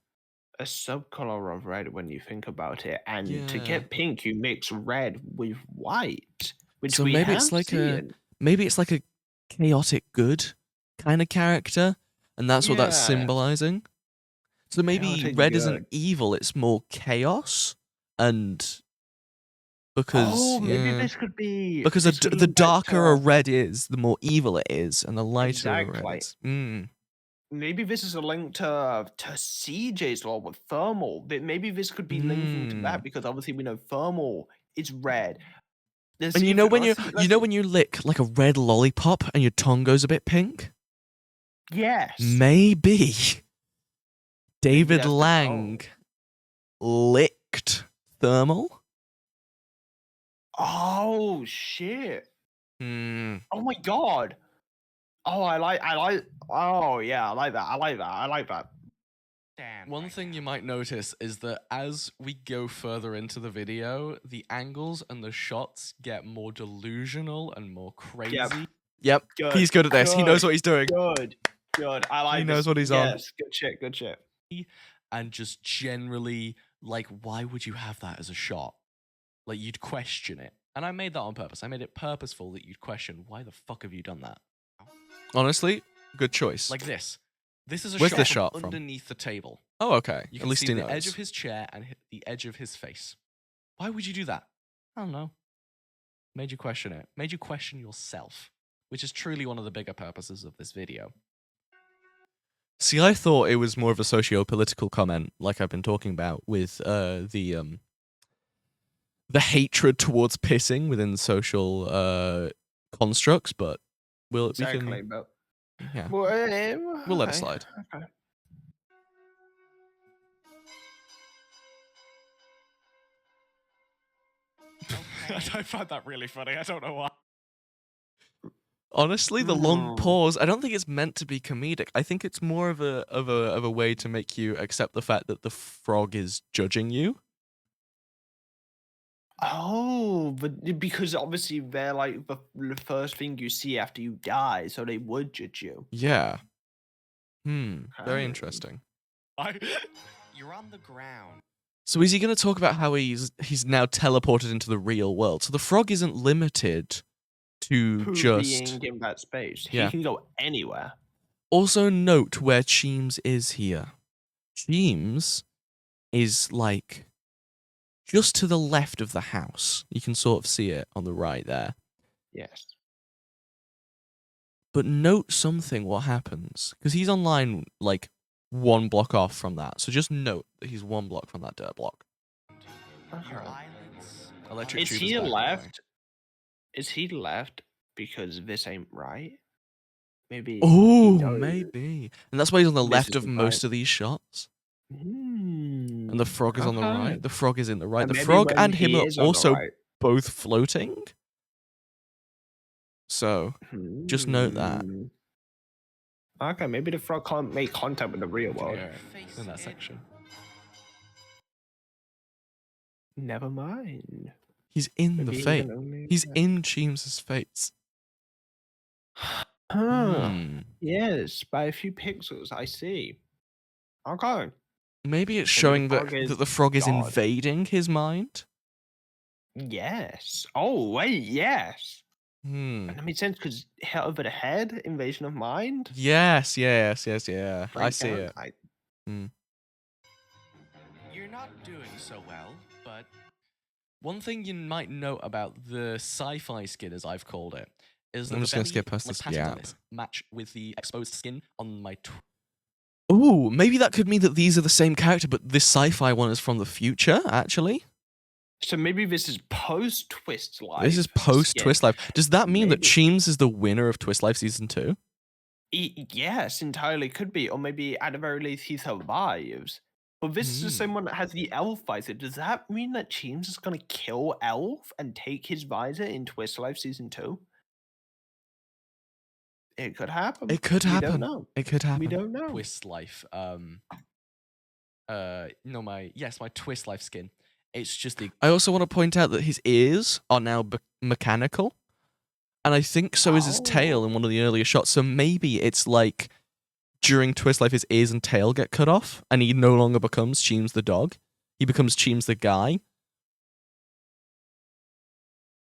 subcolor of red when you think about it, and to Yeah. get pink, you mix red with white, which So we maybe have it's like seen. maybe it's like a chaotic good kind of character, and that's what that's Yeah. symbolizing. So maybe Chaotic red isn't good. evil; it's more chaos, and because maybe this could be because this could the link back darker a to- red is, the more evil it is, and the lighter a Exactly. red is. Maybe this is a link to CJ's law with thermal. Maybe this could be linking to that because obviously we know thermal is red. Let's And see you if know we- when let's you see- you let's know see- when you lick like a red lollipop and your tongue goes a bit pink. yes. Maybe David that's the Lang tongue. licked thermal. Oh shit. Hmm. Oh my god. Oh, I like. Oh, yeah, I like that. Stand One right thing now. you might notice is that as we go further into the video, the angles and the shots get more delusional and more crazy. Yep. Good. He's good at this. He knows what he's doing. Good. I like. He knows this. what he's on. Yes, good shit. Good shit. And just generally, like, why would you have that as a shot? Like, you'd question it. And I made that on purpose. I made it purposeful that you'd question, why the fuck have you done that? Honestly, good choice. Like this. This is a Where's shot, this from shot from? underneath the table. Oh, okay. You At can least see he the knows. edge of his chair and the edge of his face. Why would you do that? I don't know. Made you question it. Made you question yourself, which is truly one of the bigger purposes of this video. See, I thought it was more of a socio-political comment, like I've been talking about, with the hatred towards pissing within social constructs. But we Exactly, can, but yeah, we'll we'll let it slide. Okay. I find that really funny. I don't know why. Honestly, the long Hmm. pause, I don't think it's meant to be comedic. I think it's more of a way to make you accept the fact that the frog is judging you. Oh, but because obviously they're like the first thing you see after you die, so they would judge you. Yeah. Very Okay. interesting. You're on the ground. So is he going to talk about how he's now teleported into the real world? So the frog isn't limited to Who just... being in that space? Yeah. He can go anywhere. Also note where Cheems is here. Cheems is like just to the left of the house. You can sort of see it on the right there. Yes. But note something what happens. Because he's online like 1 block off from that. So just note that he's 1 block from that dirt block. Your Okay. eyelids. Electric Is tube he back, by the way. left? Is he left because this ain't right? Maybe. Oh, he knows. maybe. And that's why he's on the This left of isn't most right. of these shots. Hmm. And the frog is on the Okay. right. The frog is in the right. And The maybe frog when and him he are is on the also right. both floating. So, just note that. Hmm. Okay, maybe the frog can't make contact with the real world. Yeah, Face in that it. section. Never mind. He's in the Maybe he face. can only- He's in Cheems's face. Huh. Hmm. Yes, by a few pixels, I see. Okay. Maybe it's So the showing frog is that the frog is God. invading his mind. Yes. Oh, wait, yes. Hmm. That makes sense because head over the head, invasion of mind. Yes, yeah. I Break see down, it. You're not doing so well, but One thing you might note about the sci-fi skin, as I've called it, is that I'm the just gonna belly, skip past like, this patterns on gap. it match with the exposed skin on my. Ooh, maybe that could mean that these are the same character, but this sci-fi one is from the future, actually. So maybe this is post Twist Life. This is post Twist Life. Does that mean that Maybe. Cheems is the winner of Twist Life Season 2? Yes, entirely could be. Or maybe at the very least he survives. But this is the same one that has the elf visor. Does that mean that Cheems is going to kill Elf and take his visor in Twist Life Season 2? It could happen. It could We happen. don't know. It could happen. We don't know. Twist Life. No, my Twist Life skin. It's just the I also want to point out that his ears are now mechanical. And I think so is his tail in one of the earlier shots. So maybe it's like during Twist Life, his ears and tail get cut off, and he no longer becomes Cheems the dog. He becomes Cheems the guy.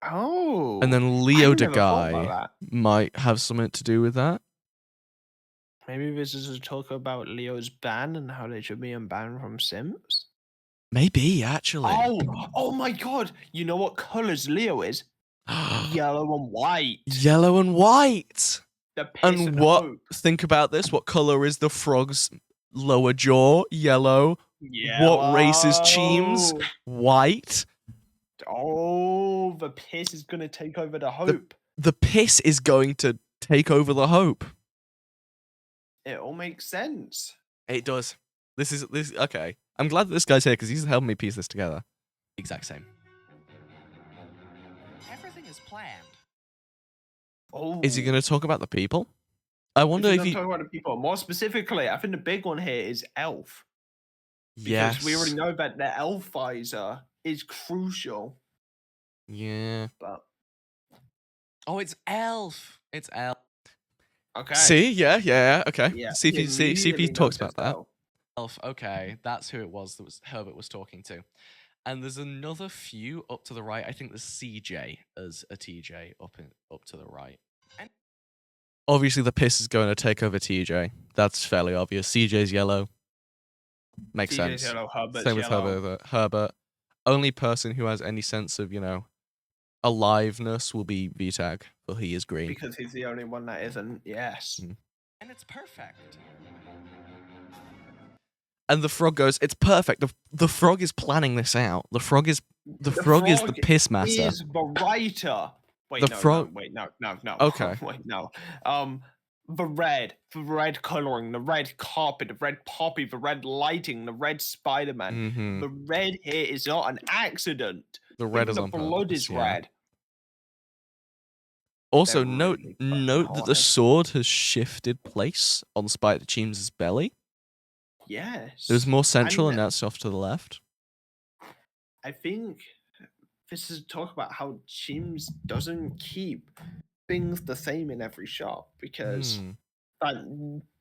Oh. And then Leo the never thought about guy that. might have something to do with that. Maybe this is a talk about Leo's ban and how they should be unbanned from Sims. Maybe, actually. Oh my god! You know what colors Leo is? Yellow and white. Yellow and white. The piss And what? hope. Think about this. What color is the frog's lower jaw? Yellow. What race is Cheems? Yellow. White. Oh, the piss is gonna take over the hope. The piss is going to take over the hope. It all makes sense. It does. This okay. I'm glad that this guy's here because he's helping me piece this together. exact same. everything is planned. Oh, Is he going to talk about the people? I If wonder we're if gonna you. talk about the people more specifically, I think the big one here is Elf. Because Yes. we already know that the Elf visor is crucial. Yeah. But Oh, it's Elf. It's Elf. okay. See, yeah, okay. Yeah. See if he immediately talks about noticed that. Elf. Elf. Okay, that's who it was that was Herbert was talking to. And there's another few up to the right. I think there's CJ as a TJ up to the right. Obviously, the piss is going to take over TJ. That's fairly obvious. CJ's yellow. Makes TJ's sense. yellow, Herbert's Same with yellow. Herbert. Only person who has any sense of, aliveness will be VTAG, but he is green. Because he's the only one that isn't. Yes. Mm. And it's perfect. And the frog goes, "It's perfect." The frog is planning this out. The frog is the piss master. Is the writer. Wait, The no, frog- no, wait, no. Okay. Wait, no. The red coloring, the red carpet, the red poppy, the red lighting, the red Spider-Man. Mhm. The red here is not an accident. The red Even is the on blood purpose, is yeah. red. Also, They're note really fucking that the horny. sword has shifted place on Spider Cheem's belly. Yes. It was more central, And and now it's off to the left. I think this is talk about how Chims doesn't keep things the same in every shot because Hmm.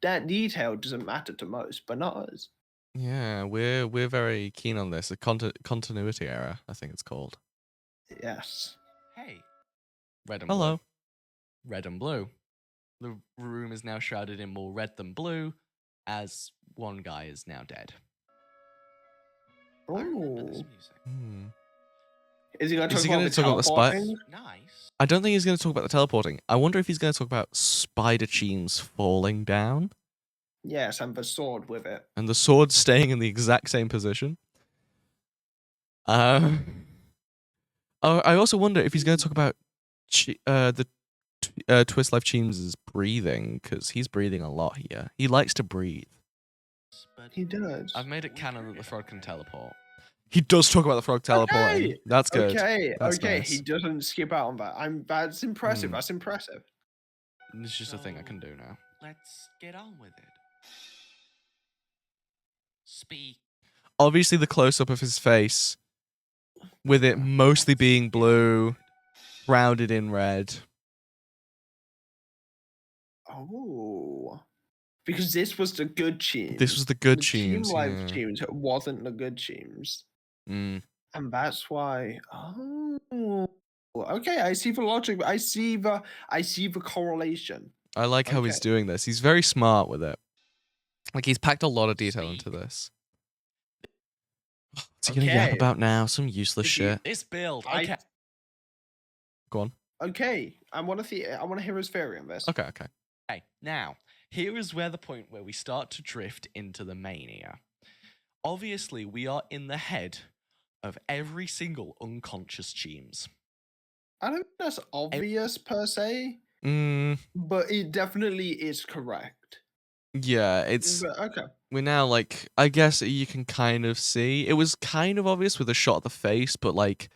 that detail doesn't matter to most, but not us. Yeah, we're very keen on this. A continuity error, I think it's called. Yes. Hey. Red and Hello. blue. Red and blue. The room is now shrouded in more red than blue, as one guy is now dead. I remember this Oh. music. Hmm. Is he going to Is talk he about gonna the talk about the spy- teleporting? Nice. I don't think he's going to talk about the teleporting. I wonder if he's going to talk about Spider Cheems falling down Yes, and the sword with it. and the sword staying in the exact same position. I also wonder if he's going to talk about Twist Life Cheems' breathing, because he's breathing a lot here. He likes to breathe. But He does. I've made it canon that the frog can teleport. He does talk about the frog teleporting. Okay, That's good. Okay, That's okay. nice. He doesn't skip out on that. That's impressive. Hmm. That's impressive. It's just a thing I can do now. Let's get on with it. Speak. Obviously, the close up of his face, with it mostly being blue, shrouded in red. Oh. Because this was the good Cheems. This was the good the Team Cheems. Life Yeah. Cheems. It wasn't the good Cheems. Mm. And that's why. Oh. Okay, I see the logic. I see the correlation. I like how he's Okay. doing this. He's very smart with it. Like, he's packed a lot of detail into this. What's he gonna yap Okay. about now? Some useless shit. This build. I- Okay. Go on. Okay, I want to hear his theory on this. Okay, okay. Okay, now, here is where the point where we start to drift into the mania. Obviously, we are in the head of every single unconscious Cheems. I don't think that's obvious per se, Mm, but it definitely is correct. yeah, it's But, okay. we're now like, I guess you can kind of see. It was kind of obvious with a shot of the face, but like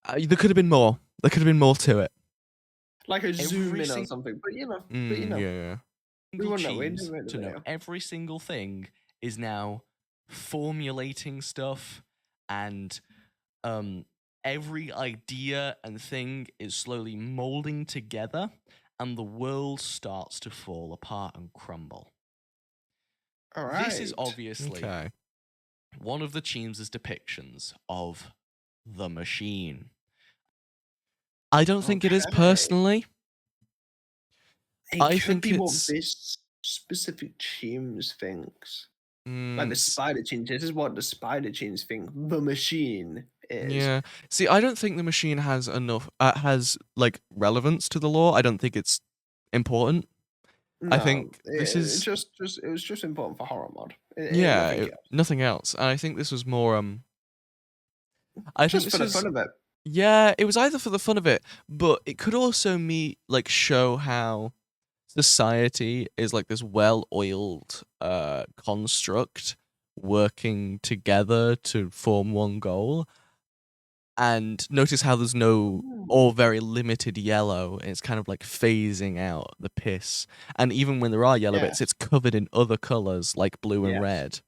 there could have been more. There could have been more to it. Like a zoom Every in or sing- something, but you know, Yeah. Single won't know, we Cheems, didn't know the to know video. every single thing is now formulating stuff, and every idea and thing is slowly molding together, and the world starts to fall apart and crumble. All right. This is obviously Okay. one of the Cheems' depictions of the machine. I don't think it is Okay. personally. It I could think be what it's- this specific Cheems thinks. Like Mm, the Spider Cheems. This is what the Spider Cheems think the machine is. yeah. See, I don't think the machine has enough has like relevance to the lore. I don't think it's important. I think this it is- it was just important for horror mod. Yeah, nothing else. nothing else. And I think this was more I think Just this for the was fun of it. Yeah, it was either for the fun of it, but it could also show how society is like this well-oiled construct working together to form one goal. And notice how there's no or very limited yellow. It's kind of like phasing out the piss. And even when there are yellow bits, it's covered in other colors like blue and Yes. red.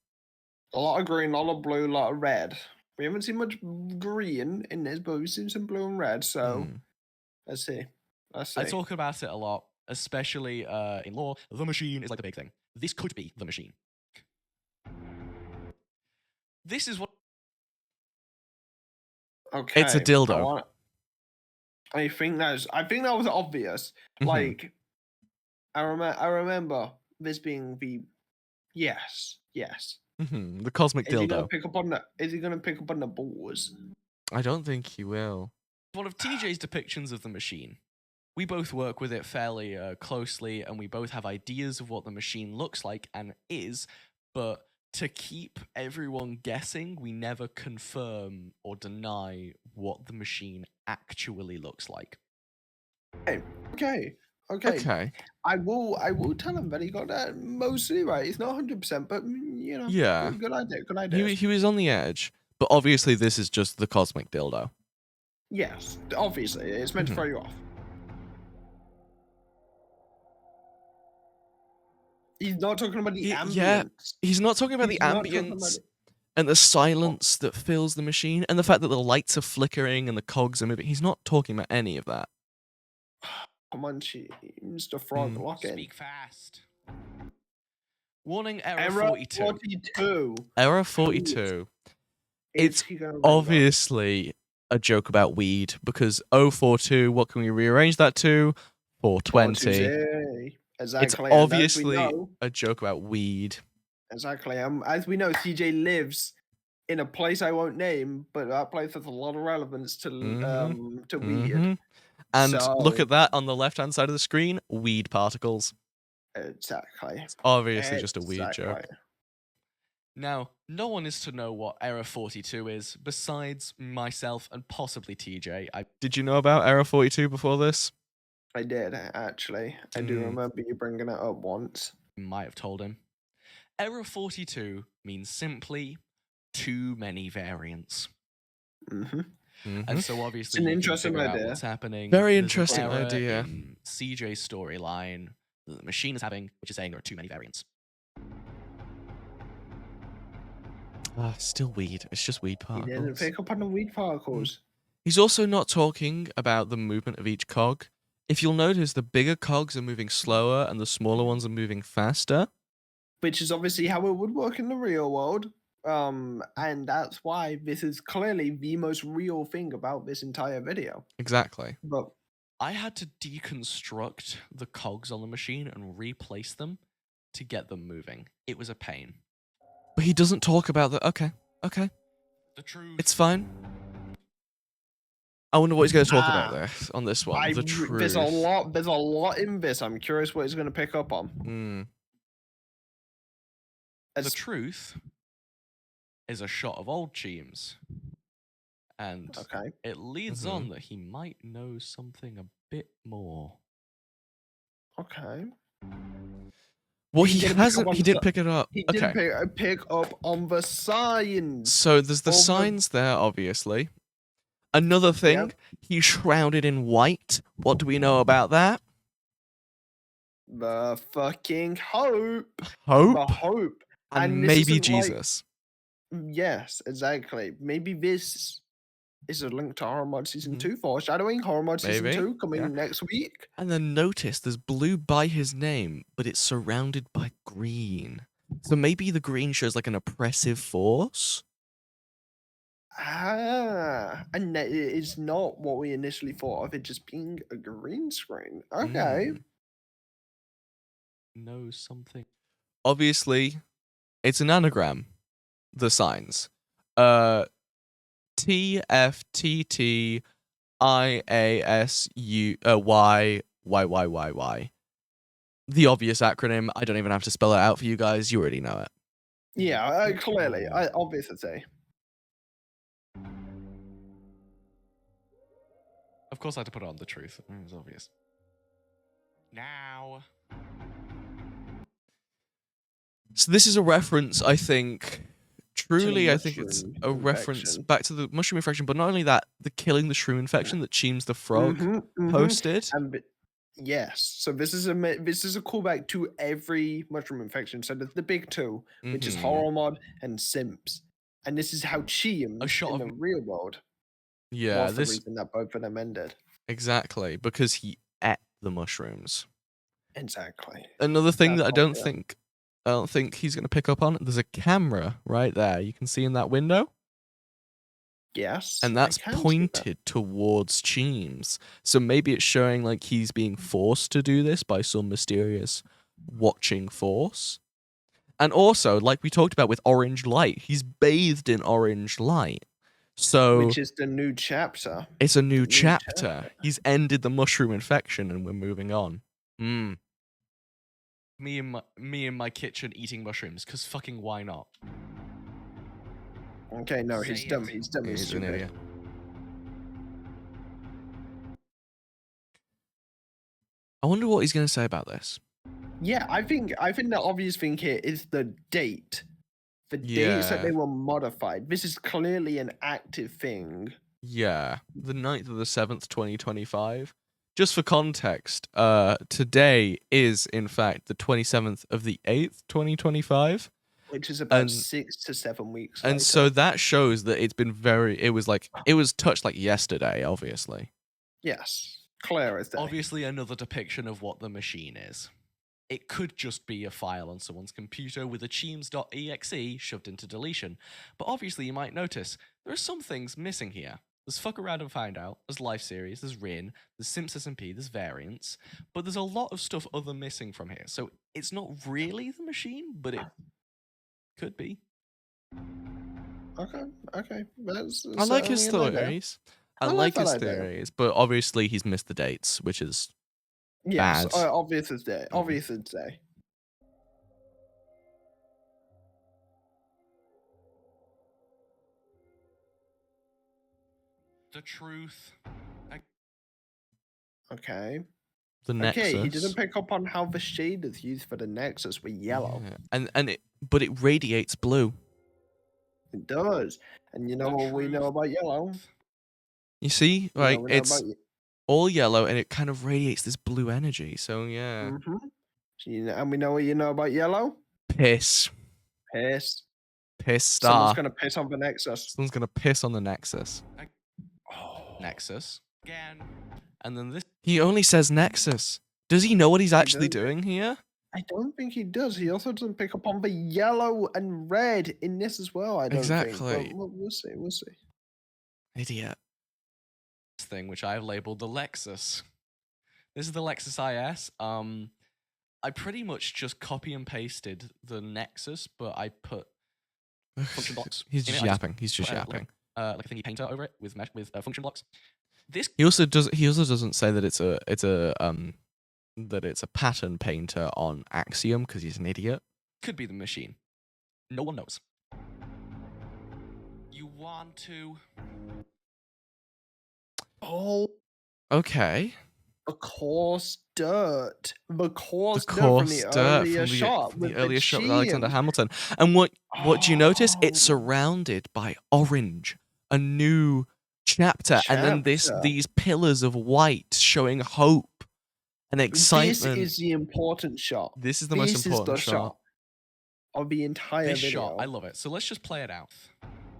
A lot of green, a lot of blue, a lot of red. We haven't seen much green in this, but we've seen some blue and red. So let's see. Let's see. I talk about it a lot, especially in lore. The machine is like the big thing. This could be the machine. This is what. Okay. It's a dildo. I think that was obvious. Like, I remember this being the yes. The cosmic Is he gonna dildo. pick up on the? Is he gonna pick up on the balls? I don't think he will. One of TJ's depictions of the machine. We both work with it fairly closely, and we both have ideas of what the machine looks like and is, but to keep everyone guessing, we never confirm or deny what the machine actually looks like. Okay. I will tell him that he got that mostly right. It's not 100%, but you know, Yeah. good idea. He was on the edge, but obviously this is just the cosmic dildo. Yes, obviously it's meant to throw you off. He's not talking about the ambience. Yeah, he's not talking about He's the not talking about ambience it. and the silence that fills the machine and the fact that the lights are flickering and the cogs are moving. He's not talking about any of that. Come on, Mr. Frog, lock in. Speak fast. Warning error, Error 42. 42. Error 42. Is It's he gonna bring obviously a joke about weed because 042, what can we rearrange that to? 420. 420. Exactly. It's and as we obviously know- a joke about weed. Exactly. As we know, CJ lives in a place I won't name, but that place has a lot of relevance to weed. And look So- at that on the left-hand side of the screen, weed particles. Exactly. It's obviously just a weed joke. Exactly. Now, no one is to know what error 42 is, besides myself and possibly TJ. Did you know about Error 42 before this? I did, actually. I do remember you bringing it up once. might have told him. Error 42 means simply too many variants. And so obviously It's an you can interesting figure out idea. what's happening. Very There's an interesting error idea. in CJ's storyline that the machine is having, which is saying there are too many variants. Still weed. It's just weed He didn't particles. pick up on the weed particles. He's also not talking about the movement of each cog. If you'll notice, the bigger cogs are moving slower and the smaller ones are moving faster. Which is obviously how it would work in the real world. And that's why this is clearly the most real thing about this entire video. Exactly. But I had to deconstruct the cogs on the machine and replace them to get them moving. It was a pain. But he doesn't talk about the... Okay. The truth. It's fine. I wonder what he's going to talk about there on this one. The truth. there's a lot in this. I'm curious what he's going to pick up on. The truth is a shot of old Cheems. And Okay. it leads on that he might know something a bit more. Okay. Well, He he didn't pick up hasn't. on He the didn't si- pick it up. He Okay. didn't pick up on the signs. So there's the Over- signs there, obviously. Another thing, he's shrouded in white. What do we know about that? The fucking hope. Hope The hope. and this maybe isn't like- Jesus. Yes, exactly. Maybe this is a link to Horror Mod Season Mhm. 2, foreshadowing Horror Mod Season Maybe, 2 coming yeah. next week. And then notice there's blue by his name, but it's surrounded by green. So maybe the green shows like an oppressive force? And that is not what we initially thought of it just being a green screen. Okay. Know something. Obviously, it's an anagram. The signs. TFTTIASUYYYY. The obvious acronym. I don't even have to spell it out for you guys. You already know it. Yeah, clearly. Obviously. Of course I had to put it on the truth. It was obvious. Now. So this is a reference, I think, truly, I think it's mushroom a reference infection. back to the mushroom infection, but not only that, the killing the shroom infection that Cheems the Frog posted. Yes, so this is a callback to every mushroom infection. So there's the big two, which is Mhm. Horror Mod and Simps, and this is how Cheems shot in of the real world Yeah, was the this reason that both of them ended. exactly because he ate the mushrooms. Exactly. Another thing That's that I all, don't yeah. think he's gonna pick up on. There's a camera right there. You can see in that window. Yes, And I that's can see that. pointed towards Cheems. So maybe it's showing like he's being forced to do this by some mysterious watching force. And also, like we talked about with orange light, he's bathed in orange light. So Which is the new chapter. it's a new new chapter. chapter. He's ended the mushroom infection and we're moving on. me in my kitchen eating mushrooms, because fucking why not? Okay, no, he's Say dumb. it. He's dumb. He's He's an stupid. idiot. I wonder what he's going to say about this. Yeah, I think the obvious thing here is the date. The dates that Yeah. they were modified. This is clearly an active thing. Yeah, the 9th of the 7th, 2025. Just for context, today is in fact the 27th of the 8th, 2025. Which is about And- 6 to 7 weeks And later. so that shows that it's been it was touched like yesterday, obviously. Yes, clear as day. Obviously, another depiction of what the machine is. It could just be a file on someone's computer with a cheems.exe shoved into deletion. But obviously, you might notice there are some things missing here. There's Fuck Around and Find Out, there's Life Series, there's Rin, there's Simps SMP, there's Variants, but there's a lot of stuff other missing from here. So it's not really the machine, but it could be. Okay. That's I like his certainly an idea. theories. I I like like that his idea. theories, but obviously he's missed the dates, which is Yes, bad. obvious as day. Mhm. Obvious as day. The truth. Okay. the Nexus. Okay, he didn't pick up on how the shaders used for the Nexus were yellow. Yeah. But it radiates blue. It does. And you know The what we know truth. about yellow? You see, You know right? what we know It's about all yellow and it kind of radiates this blue energy. So yeah, And we know what you know about yellow? piss Piss. star. Someone's gonna piss on the Nexus. Someone's gonna piss on the Nexus. Nexus. Again. And then this. He only says Nexus. Does he know what he's actually does. doing here? I don't think he does. He also doesn't pick up on the yellow and red in this as well. I don't Exactly. think. But we'll see. We'll see. Idiot. thing, which I've labeled the Lexus. This is the Lexus IS. I pretty much just copy and pasted the Nexus, but I put function blocks. He's in just it. I yapping. He's just put, yapping. like a thingy painter over it with function blocks. This He also doesn't say that it's a pattern painter on Axiom because he's an idiot. could be the machine. No one knows. You want to? Oh, Okay. the coarse dirt. The coarse dirt Coarse from the dirt earlier from shot. the with earlier shot with Alexander Cheems. Hamilton. And what do you notice? It's Oh. surrounded by orange, a new chapter, and then Chapter. these pillars of white showing hope and excitement. This is the important shot. This is the most This important is the shot. of the entire This video. shot, I love it. So let's just play it out.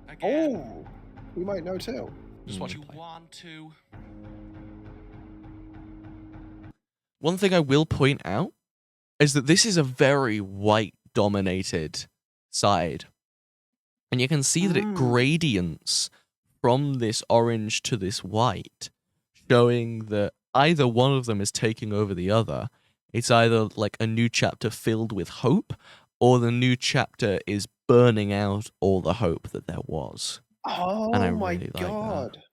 Again, Oh, we might know too. just what Mm. you want to. One thing I will point out is that this is a very white-dominated side. And you can see that it Mm. gradients from this orange to this white, showing that either one of them is taking over the other. It's either like a new chapter filled with hope, or the new chapter is burning out all the hope that there was. Oh I my really like that. god.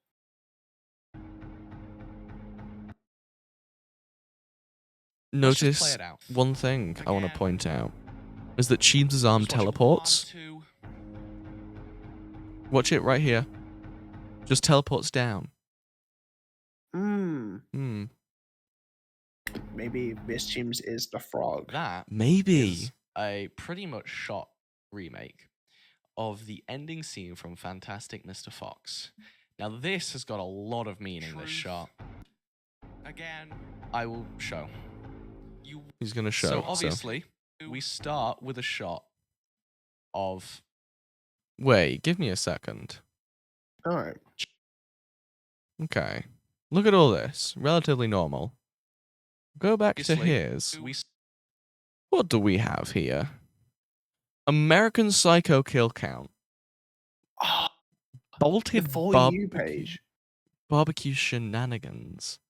Let's just play Notice it out. one thing I want to Again. point out is that Cheems' arm Just what you teleports. want to. Watch it right here. Just teleports down. Hmm. Maybe Miss James is the frog. Oh, That Maybe. is a pretty much shot remake of the ending scene from Fantastic Mr. Fox. Now, this has got a lot of meaning, this Truth. shot. Again. I will show. He's gonna show. So, obviously, we start with a shot of... Wait, give me a second. All right. Okay. Look at all this. Relatively normal. Go back to Obviously, his. we What do we have here? American Psycho kill count. Oh, Bolted the For You page. barbecue shenanigans.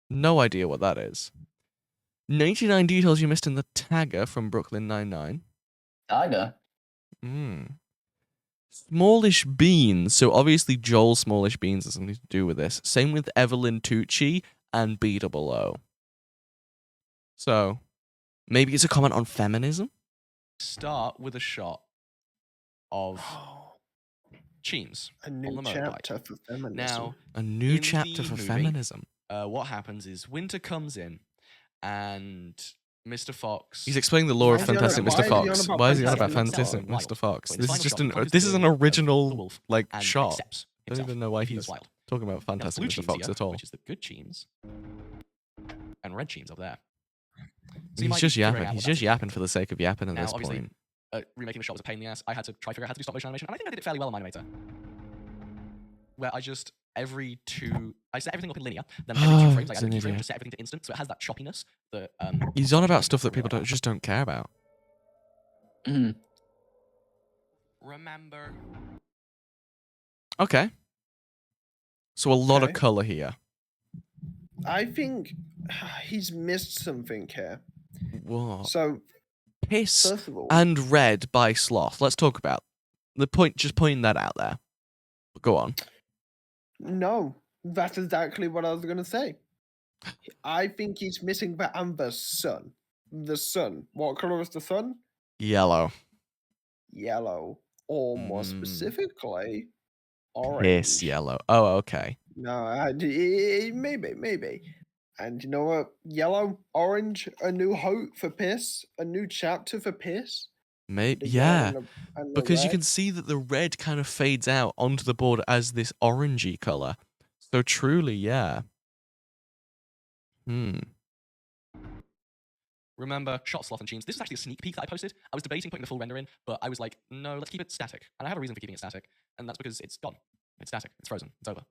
No idea what that is. 99 details you missed in the tagger from Brooklyn Nine-Nine. Tiger. Smallish Beans. So obviously Joel Smallish Beans has something to do with this. Same with Evelyn Tucci and B-double-O. So maybe it's a comment on feminism? start with a shot of Oh, Cheems a on new the motorbike. chapter for feminism. Now, A new In chapter the for movie, feminism. what happens is Winter comes in and Mr. Fox... He's explaining the lore of Why is he on Fantastic about- Mr. why is he on Fox. about Why is he on Fantastic about Mr. Fantastic Fox? Mr. Fox? But in This the is just final an shot, he this is goes an to the original wolf like and shot. accepts I don't himself. even know why He goes he's wild. talking about Now, there's Fantastic blue Mr. Cheems Fox here, at all. which is the good Cheems, and red Cheems up there. So you He's might be just figuring yapping. out He's what that just is. yapping for the sake of yapping at Now, this obviously, point. Remaking the shot was a pain in the ass. I had to try figure out how to do stop motion animation, and I think I did it fairly well on Animator. Where I just I set everything up in linear, then every 2 frames I He's added an a keyframe idiot. to set everything to instant, so it has that choppiness that He's on stop about motion stuff that animation people really just don't care about. Mhm. Remember. Okay. So a lot of Okay. color here. I think he's missed something here. What? So, Piss first of all, and red by Sloth. Let's talk about the point. Just pointing that out there. Go on. no, that's exactly what I was going to say. I think he's missing the amber sun. The sun. What color is the sun? Yellow. Yellow. Or more Mm. specifically, orange. Piss yellow. Oh, okay. No, maybe. And you know what? Yellow, orange, a new hope for piss, a new chapter for piss. Maybe. The yellow Yeah. and the Because you can red. see that the red kind of fades out onto the board as this orangey color. So truly, yeah. Remember, shot Sloth and Cheems. This is actually a sneak peek that I posted. I was debating putting the full render in, but I was like, no, let's keep it static. And I have a reason for keeping it static, and that's because it's gone. It's static. It's frozen. It's over.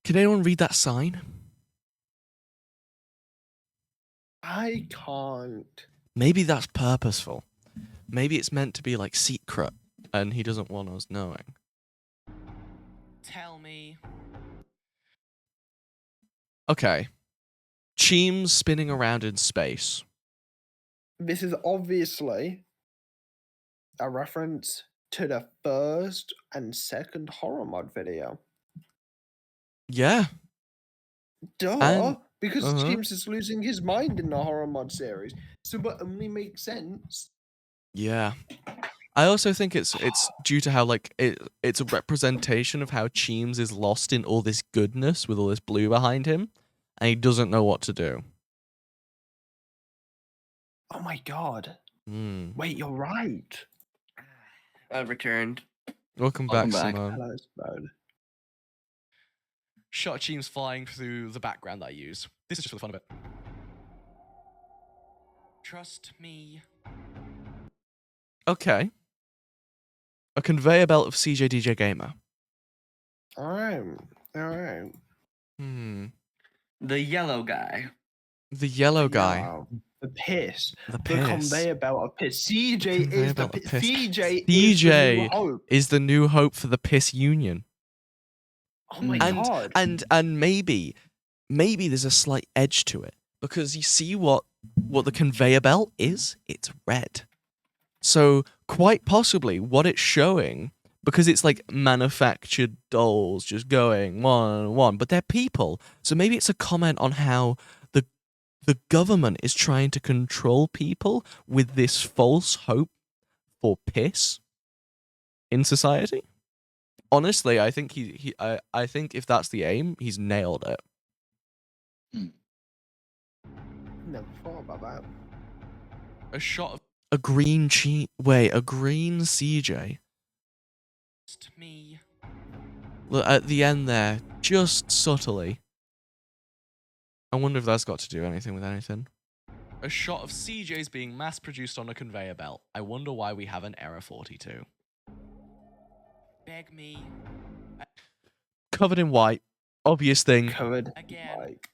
Can anyone read that sign? I can't. Maybe that's purposeful. Maybe it's meant to be like secret, and he doesn't want us knowing. Tell me. Okay. Cheems spinning around in space. This is obviously a reference to the first and second horror mod video. Yeah. Duh, And- because uh-huh. James is losing his mind in the horror mod series. So it only makes sense. Yeah. I also think it's due to how like it's a representation of how Cheems is lost in all this goodness with all this blue behind him, and he doesn't know what to do. Oh my god. Hmm. Wait, you're right. I've returned. Welcome Welcome back, back. Simone. Hello, Simone. Shot of Cheems flying through the background that I use. This is just for the fun of it. Trust me. Okay. A conveyor belt of CJ DJ Gamer. Alright. Hmm. The yellow guy. The yellow guy. Yellow. The piss. The The piss. conveyor belt of piss. CJ Conveyor is the belt of piss. piss. CJ is the new CJ hope. is the new hope for the piss union. Oh my And god. and maybe there's a slight edge to it because you see what the conveyor belt is? It's red. So quite possibly what it's showing, because it's like manufactured dolls just going one on one, but they're people. So maybe it's a comment on how the government is trying to control people with this false hope for piss in society. Honestly, I think I think if that's the aim, he's nailed it. Never thought about that. A shot of A green Wait, a green CJ. Just me. Look at the end there, just subtly. I wonder if that's got to do anything with anything. A shot of CJs being mass-produced on a conveyor belt. I wonder why we have an error 42. Beg me. Covered in white. Obvious thing. Covered. Again. Like,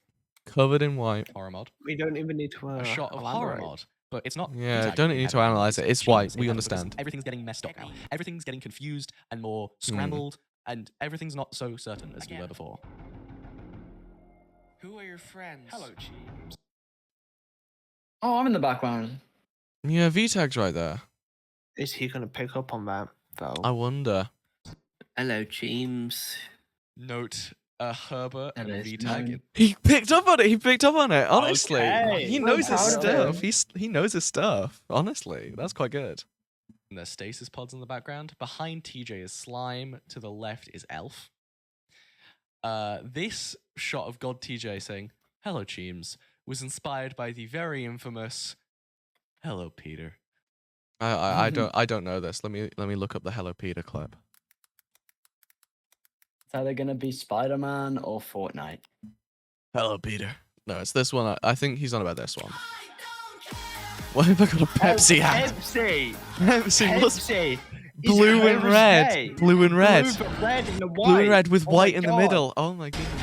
Covered in white. Horror mod. we don't even need to. A shot of horror elaborate. mod. But it's not. Yeah, entirely don't green need to heavy. analyze it. It's white. cheese We in heavy because understand. Everything's getting messed up now. Everything's getting confused and more scrambled, and everything's not so certain as we were before. Who are your friends? Hello, Cheems. Oh, I'm in the background. Yeah, V-Tag's right there. Is he gonna pick up on that though? I wonder. Hello, James. Note Herbert That and is V-Tag. known. He picked up on it. He picked up on it. Honestly, Okay. he I'm knows his proud of stuff. him. He knows his stuff. Honestly, that's quite good. And there's stasis pods in the background. Behind TJ is Slime. To the left is Elf. This shot of God TJ saying, "Hello, Cheems," was inspired by the very infamous "Hello, Peter." I don't know this. Let me look up the Hello Peter clip. It's either gonna be Spider-Man or Fortnite. Hello Peter. No, it's this one. I think he's on about this one. What have I got a Pepsi ad? Pepsi. Pepsi. What's Pepsi. blue and red? Blue and red. Blue, but red and the white. Blue and red with Oh my white in the God. middle. Oh my goodness.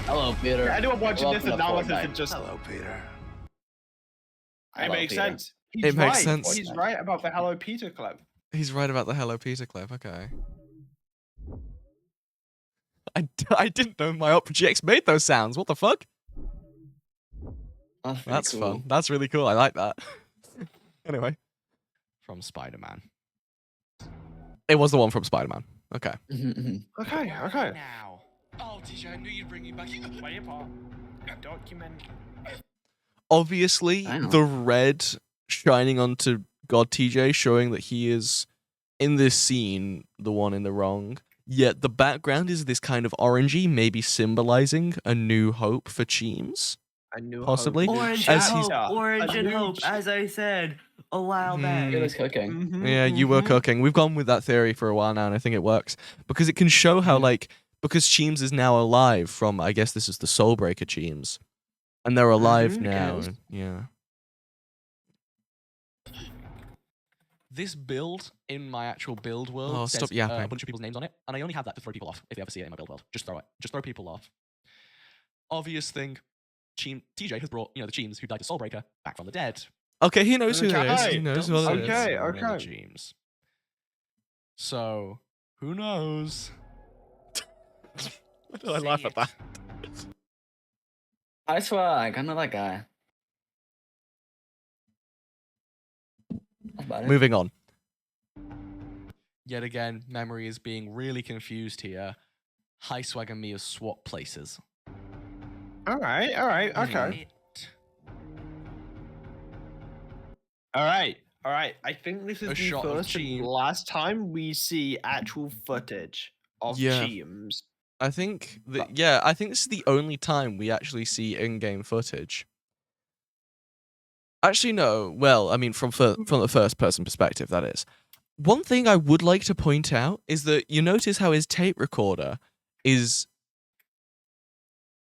Hello, Peter. Anyone watching this Welcome to analysis Fortnite. and just Hello, Peter. it Hello, makes Peter. sense. He's It makes right. sense. He's right about the Hello Peter clip. He's right about the Hello Peter clip. Okay. I didn't know my Opera GX made those sounds. What the fuck? That's, pretty That's cool. fun. That's really cool. I like that. Anyway, From Spider-Man. it was the one from Spider-Man. Okay. Okay. Now. Oh, TJ, I knew you'd bring me back. Document. Obviously, I know. the red shining onto God TJ, showing that he is in this scene the one in the wrong. Yet the background is this kind of orangey, maybe symbolizing a new hope for Cheems. I knew Possibly. Orange As and he's- hope. Orange and new hope, as I said a while back. It was cooking. Mm-hmm, Yeah, you were cooking. We've gone with that theory for a while now, and I think it works because it can show how, like, because Cheems is now alive from, I guess this is the Soulbreaker Cheems, and they're alive Mhm, now. yes. and- Yeah. This build in my actual build world Oh, says stop a yapping. bunch of people's names on it, and I only have that to throw people off if they ever see it in my build world. Just throw it. Just throw people off. Obvious thing, TJ has brought, the Cheems who died to Soulbreaker back from the dead. Okay, he knows who it is. He Okay, knows what it is. okay. Cheems. So, who knows? Why did I laugh at that? I swear, I know that guy. That's about it. Moving on. Yet again, memory is being really confused here. High Swag and Mia swap places. All right. Okay. All right. I think this is A the shot of first and Cheem. last time we see actual footage of Yeah. Cheems. I think I think this is the only time we actually see in-game footage. Actually, no. Well, I mean, from the first-person perspective, that is. One thing I would like to point out is that you notice how his tape recorder is.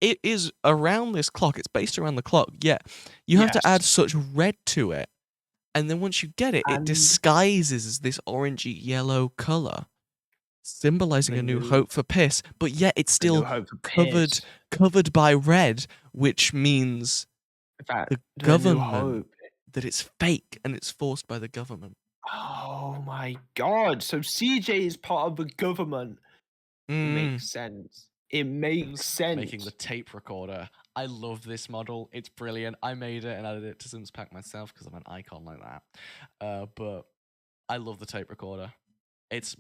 It is around this clock. It's based around the clock. Yeah, you have to add Yes. such red to it, and then once you get it, it And- disguises as this orangey yellow color, symbolizing The a new new- hope for piss. But yet it's The New still Hope for covered Piss. covered by red, which means That- the New government Hope. that it's fake and it's forced by the government. Oh my God! So CJ is part of the government. It Mm. makes sense. It makes sense. Making the tape recorder. I love this model. It's brilliant. I made it and added it to Sims Pack myself because I'm an icon like that. But I love the tape recorder. It's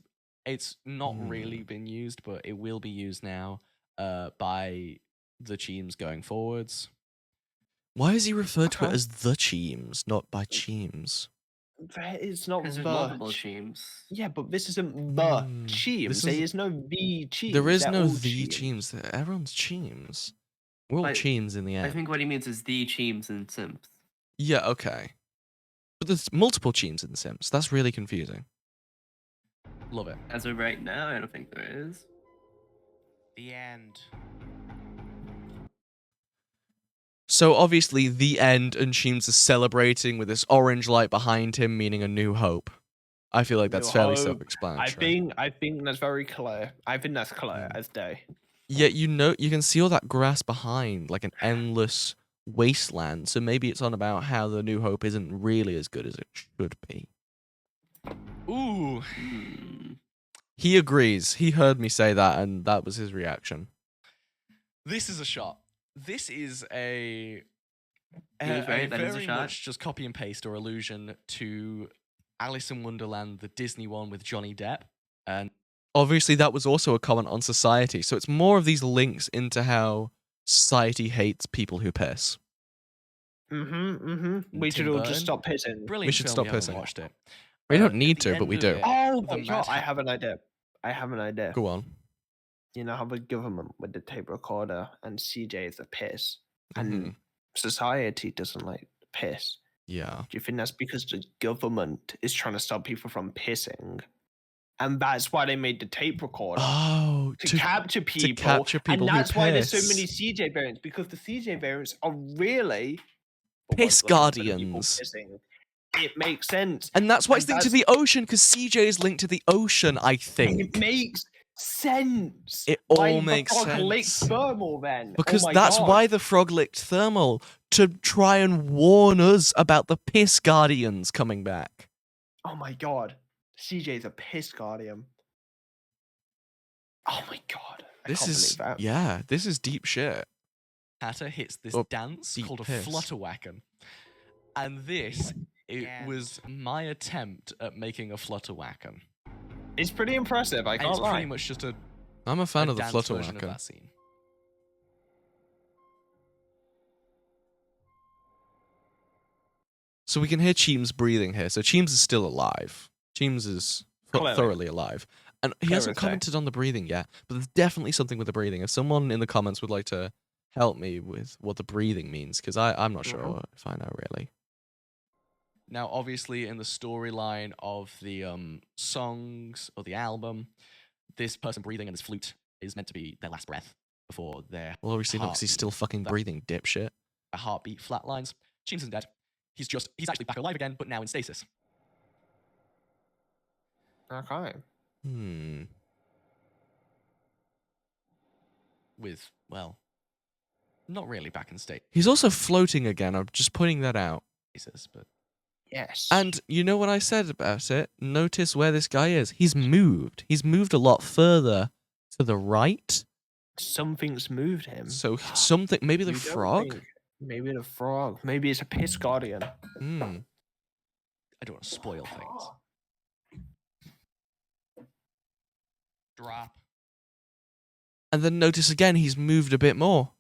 not really been used, but it will be used now by the Cheems going forwards. Why is he referred to it Okay. as the Cheems, not by Cheems? It's not Because the. there's multiple teams. Yeah, but this isn't the Mm, Cheems. this There is- is no the Cheems. There is they're no all the Cheems. Cheems. Everyone's Cheems. We're all But Cheems in the I end. think what he means is the teams and Sims. Yeah, okay. But there's multiple Cheems in The Sims. That's really confusing. Love it. As of right now, I don't think there is. The end. So obviously, the end, and Cheems is celebrating with this orange light behind him, meaning a new hope. I feel like that's New fairly hope. self-explanatory. I think that's very clear. I think that's clear as day. Yet you can see all that grass behind, like an endless wasteland. So maybe it's on about how the New Hope isn't really as good as it should be. Ooh. He agrees. He heard me say that, and that was his reaction. This is a shot. This is a He's right, that is a very shot. much just copy and paste or allusion to Alice in Wonderland, the Disney one with Johnny Depp. And Obviously, that was also a comment on society. So it's more of these links into how society hates people who piss. We should Tim all just Burton. stop pissing. brilliant should film, stop you haven't pissing. watched it. We don't At need the to, but we end do. of it, Oh the my god, Mad I have an idea. I have an idea. Go on. You know how the government with the tape recorder and CJ is a piss, and Mhm. society doesn't like piss. Yeah. Do you think that's because the government is trying to stop people from pissing? And that's why they made the tape recorder. Oh, To capture people, capture people and who that's why there's so piss. many CJ variants, because the CJ variants are really the Piss ones looking for the people guardians. pissing. It makes sense. And that's why it's And linked to the ocean, because CJ is linked to the ocean, I It think. makes sense. It Why all the makes frog licked sense. thermal then? Because oh my that's God. why the frog licked thermal, to try and warn us about the piss guardians coming back. Oh my god. CJ's a piss guardian. Oh my god. I This can't is, believe that. yeah, this is deep shit. Hatter hits this Oh, dance deep called a piss. flutterwacken. And this, it Yeah. was my attempt at making a flutterwacken. It's pretty impressive, I And can't it's lie. pretty much just a I'm a fan a of the dance flutter version of whacker. that scene. So we can hear Cheems breathing here. So Cheems is still alive. Cheems is Clearly. thoroughly alive. And he Clear hasn't as day. commented on the breathing yet, but there's definitely something with the breathing. If someone in the comments would like to help me with what the breathing means, because I'm not sure if I know really. Now, obviously, in the storyline of the songs or the album, this person breathing and this flute is meant to be their last breath before their Well, obviously not, because he's still fucking breathing, dipshit. heartbeat flatlines. Cheems isn't dead. He's actually back alive again, but now in stasis. Okay. With, well, not really back in He's also floating again. I'm just pointing that out. stasis, but Yes. And you know what I said about it? Notice where this guy is. He's moved. He's moved a lot further to the right. something's moved him. So something, maybe the You don't frog? think- Maybe the frog. Maybe it's a piss guardian. Hmm. I don't want to spoil things. Drop. And then notice again, he's moved a bit more.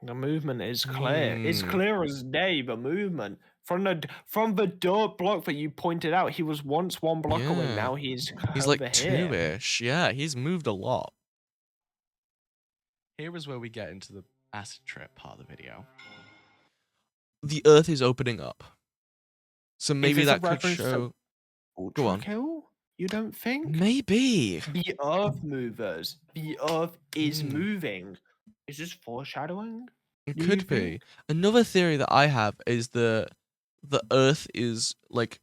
The movement is clear. It's Hmm. clear as day. The movement from the dirt block that you pointed out. He was once one block away. Yeah. Now he's He's over like here. two-ish. Yeah, he's moved a lot. Here is where we get into the acid trip part of the video. The Earth is opening up. So maybe this a that could reference to show. Ultra Go on. Kill? You don't think? Maybe. The Earth movers. The Earth is Hmm. moving. Is this foreshadowing? It Do you could be. think? Another theory that I have is the Earth is like,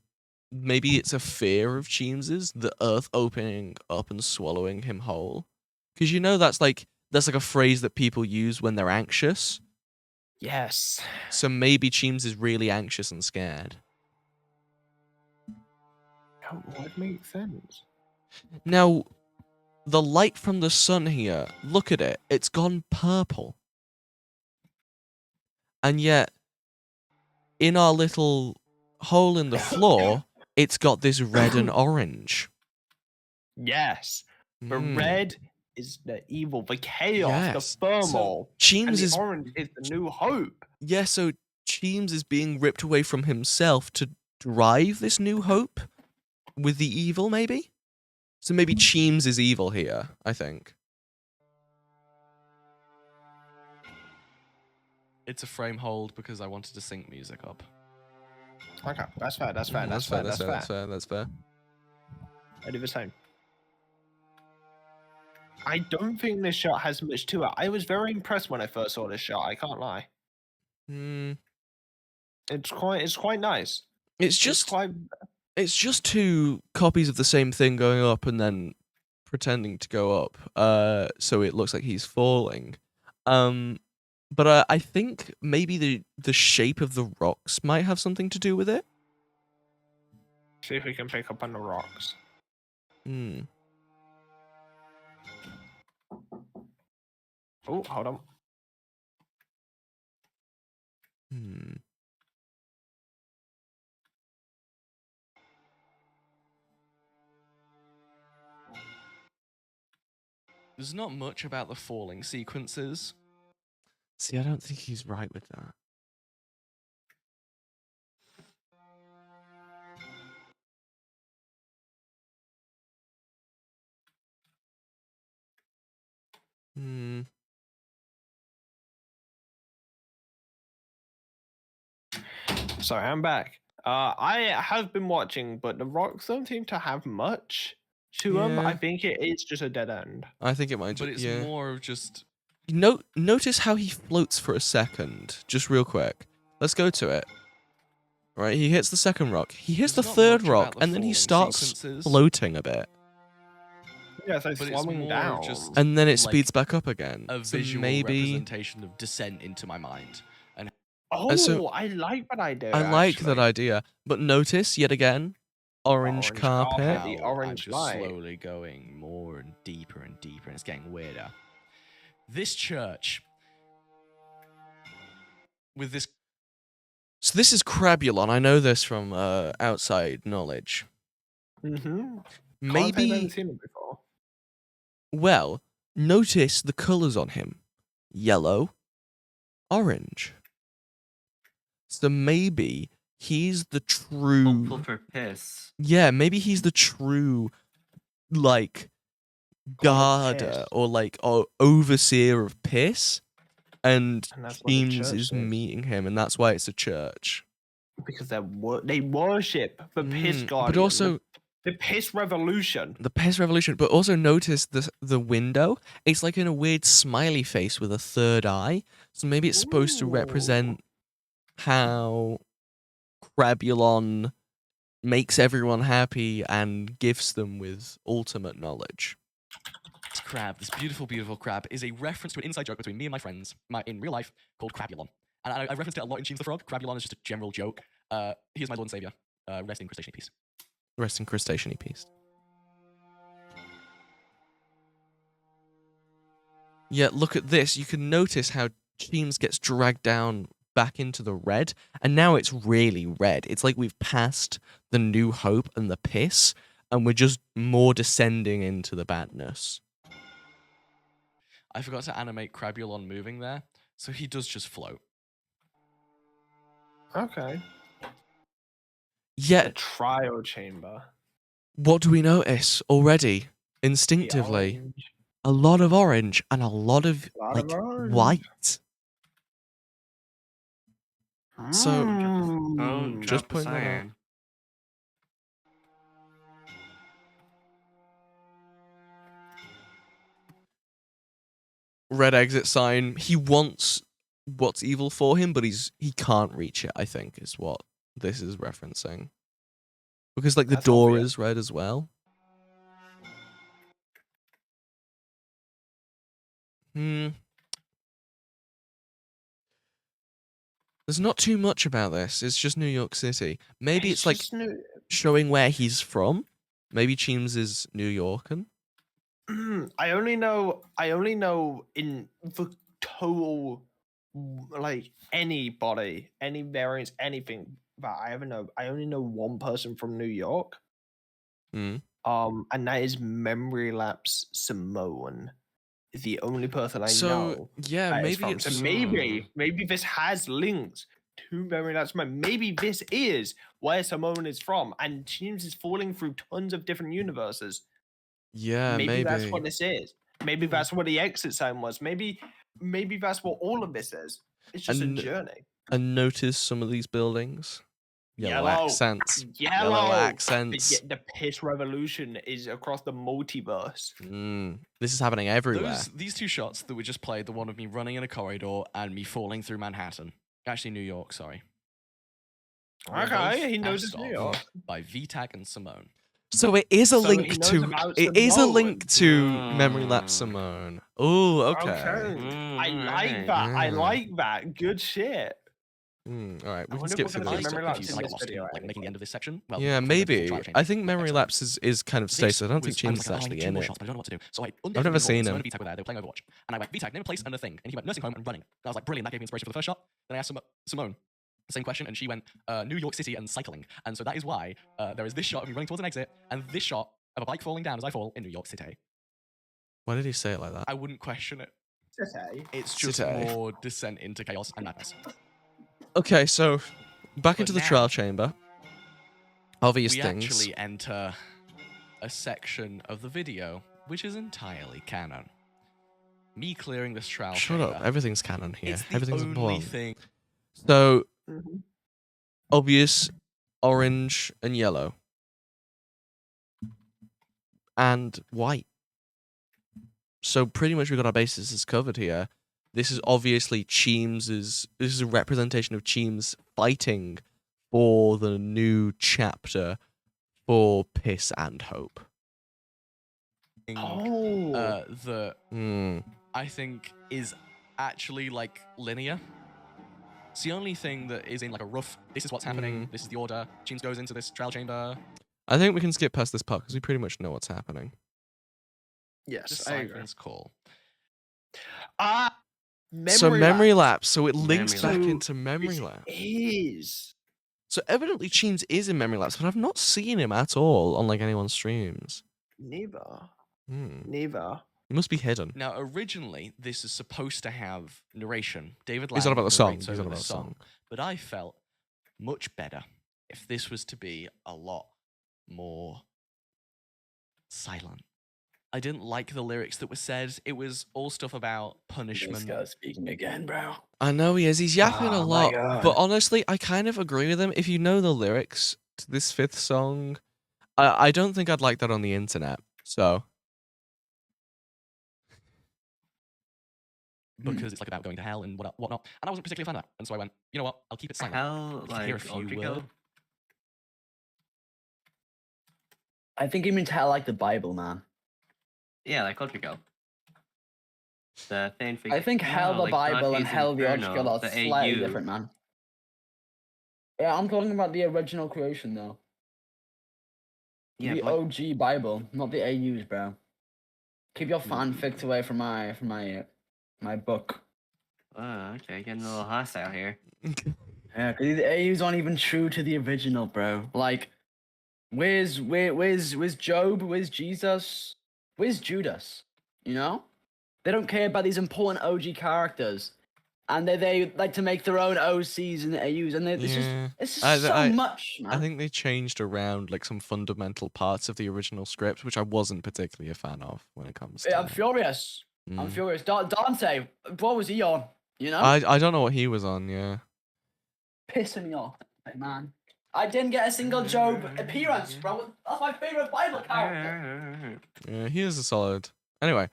maybe it's a fear of Cheems's, the Earth opening up and swallowing him whole. Because you know that's like a phrase that people use when they're anxious. Yes. So maybe Cheems is really anxious and scared. That would make sense. Now, the light from the sun here, look at it. It's gone purple. And yet, in our little hole in the floor, it's got this red and orange. Yes. The Hmm. red is the evil, the chaos, Yes. the thermal. and Cheems the is orange is the new hope. yeah, so Cheems is being ripped away from himself to drive this new hope with the evil, maybe? So maybe Cheems is evil here, I think. It's a frame hold because I wanted to sync music up. Okay, that's fair. That's fair. Mm, That's fair. That's fair. That's fair. I do the same. I don't think this shot has much to it. I was very impressed when I first saw this shot. I can't lie. Hmm. It's quite nice. It's It's just two copies of the same thing going up and then pretending to go up. So it looks like he's falling. But I think maybe the shape of the rocks might have something to do with it. See if we can pick up on the rocks. Hmm. Oh, hold on. Hmm. There's not much about the falling sequences. See, I don't think he's right with that. Hmm. Sorry, I'm back. I have been watching, but the rocks don't seem to have much to them. I Yeah. think it is just a dead end. I think it might But just, it's yeah. more of just Notice how he floats for a second, just real quick. Let's go to it. Right, he hits the second rock. He hits There's the not third much rock, about the and then he falling starts sequences. floating a bit, Yeah, so But it's slowing more down. just- and then it Like, speeds back up again. a So visual maybe representation of descent into my mind. Oh, so- I like that idea. I like that actually. idea. But notice yet again, orange Orange carpet. carpet. How The orange I'm just light. slowly going more and deeper, and it's getting weirder. This church with this So this is Crabulon. I know this from outside knowledge. Mm-hmm. Maybe. Seen it before. Well, notice the colors on him: yellow, orange. So maybe he's the true. Hopeful for piss. Yeah, maybe he's the true, like, God of garder piss. or like overseer of piss, and And that's what the Teams church is is. meeting him, and that's why it's a church. Because they worship the piss guardian. But also the piss revolution. the piss revolution. But also notice the window. It's like in a weird smiley face with a third eye. So maybe it's supposed to represent how Crabulon makes everyone happy and gifts them with ultimate knowledge. crab, this beautiful, beautiful crab, is a reference to an inside joke between me and my friends in real life called Crabulon. And I referenced it a lot in James the Frog. Crabulon is just a general joke. He is my Lord and Savior. Rest in crustacean peace. Rest in crustacean peace. Yeah, look at this. You can notice how Teams gets dragged down back into the red, and now it's really red. It's like we've passed the New Hope and the piss, and we're just more descending into the badness. I forgot to animate Crabulon moving there, so he does just float. Okay. Yet, The trial chamber. what do we notice already? The Instinctively, orange. a lot of orange and a lot of Lot of like orange. white. So, Oh, Mm. just drop the point that out. cyan. Red exit sign. He wants what's evil for him, but he can't reach it, I think, is what this is referencing. Because like the That's door obvious. is red as well. There's not too much about this. It's just New York City. Maybe it's like just new. showing where he's from. Maybe Cheems is New Yorkan. I only know in the total, like anybody, any variants, anything that I ever know. I only know one person from New York. Mm. And that is Memory Lapse Simone. Is the only person I So know. yeah, that is maybe from. it's So maybe this has links to Memory Lapse Simone. Maybe this is where Simone is from, and James is falling through tons of different universes. yeah, Maybe that's maybe. what this is. Maybe that's what the exit sign was. Maybe that's what all of this is. It's just And- a journey. And notice some of these buildings. Yellow accents. Yellow. Yellow accents. The piss revolution is across the multiverse. This is happening everywhere. These two shots that we just played, the one of me running in a corridor and me falling through Manhattan. Actually, New York, sorry. were both Okay, he knows asked it's New of York. By VTAC and Simone. So it is a So he link knows to about it is a Simone. link to Memory Lapse Simone. Oh, okay. I like that. I like that. Good shit. All right, we can wonder skip if through we're gonna this. see Memory Lapse confused, in like, this lost in, video, like actually. making the end of this section. Well, Yeah, from the maybe. trial chain. I think Memory Excellent. Lapse is kind of This stated. I don't think was- James was is like, oh, I actually need two in more it. shots, but I don't know what to do. So I I've never seen Simone him. and VTAC were there. They were playing Overwatch, and I went, VTAC, name a place and a thing, and he went nursing home and running. And I was like, brilliant. That gave me inspiration for the first shot. Then I asked Simone the same question, and she went New York City and cycling. And so that is why there is this shot of me running towards an exit, and this shot of a bike falling down as I fall in New York City. Why did he say it like that? I wouldn't question it. Okay. It's just City. more descent into chaos and madness. Okay, so back But into the now- trial chamber. Obvious We things. actually enter a section of the video which is entirely canon. Me clearing this trial Shut chamber. up. Everything's canon here. It's the Everything's only important. thing. So Mhm. obvious orange and yellow. And white. So pretty much we got our bases covered here. This is obviously this is a representation of Cheems fighting for the new chapter for Piss and Hope. Oh. That Hmm. I think is actually like linear. It's the only thing that is in like a rough. This is what's happening. This is the order. James goes into this trial chamber. I think we can skip past this part because we pretty much know what's happening. Yes, I agree. Decipher's call. So memory lapse. lapse. So it links Memory back lapse. into memory It lapse. is. So evidently Cheems is in memory lapse, but I've not seen him at all on like anyone's streams. Neither. Hmm. Neither. He must be hidden. Now, originally, this is supposed to have narration. David He's on Lang about the song. narrates He's on over about the the song. But I felt much better if this was to be a lot more silent. I didn't like the lyrics that were said. It was all stuff about This punishment. guy's speaking again, bro. I know he is. He's yapping a Oh my lot. God. But honestly, I kind of agree with him. If you know the lyrics to this fifth song, I don't think I'd like that on the internet. So Because it's like about going to hell and whatnot. And I wasn't particularly a fan of that. And so I went, you know what? I'll keep it silent. How You can hear a like few old you words. go? I think you mean hell like the Bible, man. Yeah, like Ultrico. The fanfic. I think hell the like Bible and Dante's hell the Inferno, Article are the slightly AU. different, man. Yeah, I'm talking about the original creation, though. Yeah, The but OG Bible, not the AUs, bro. Keep your fanfics away from my book. okay, getting a little hostile here. Yeah, because the AUs aren't even true to the original, bro. Like, where's Job? Where's Jesus? Where's Judas? You know? They don't care about these important OG characters. And they like to make their own OCs and AUs, and it's Yeah. just I- so I- much, man. I think they changed around like some fundamental parts of the original script, which I wasn't particularly a fan of when it comes to. Yeah, I'm furious. I'm Mm. furious. Dante, what was he on? You know? I don't know what he was on. Yeah. Pissing me off, man. I didn't get a single Job appearance, bro. That's my favorite Bible character. Yeah, he is a solid. Anyway,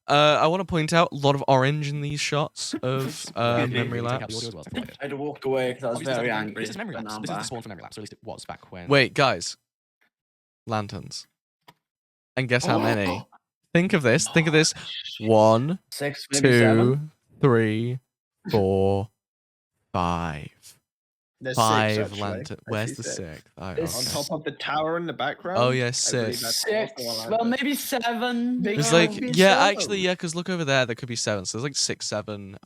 I want to point out a lot of orange in these shots of memory Take out the audio lapse. as well, so I can play it. I had to walk away because I was Obviously, very this is angry. This is memory but lapse. now I'm This is the back. spawn for memory lapse, or at least it was back when. Wait, guys. Lanterns. And guess how many? Think of this. Think of this. 1, 6, maybe 7. 2, 3, 4, 5. There's 5 6, actually. lanterns. I Where's see the 6. 6th? Oh, It's- On okay. top of the tower in the background. Oh, yeah, I believe 6. that's 6. also a Well, lantern. maybe 7. They There's could like, be yeah, 7. actually, yeah, because look over there could be 7. So there's like 6, 7.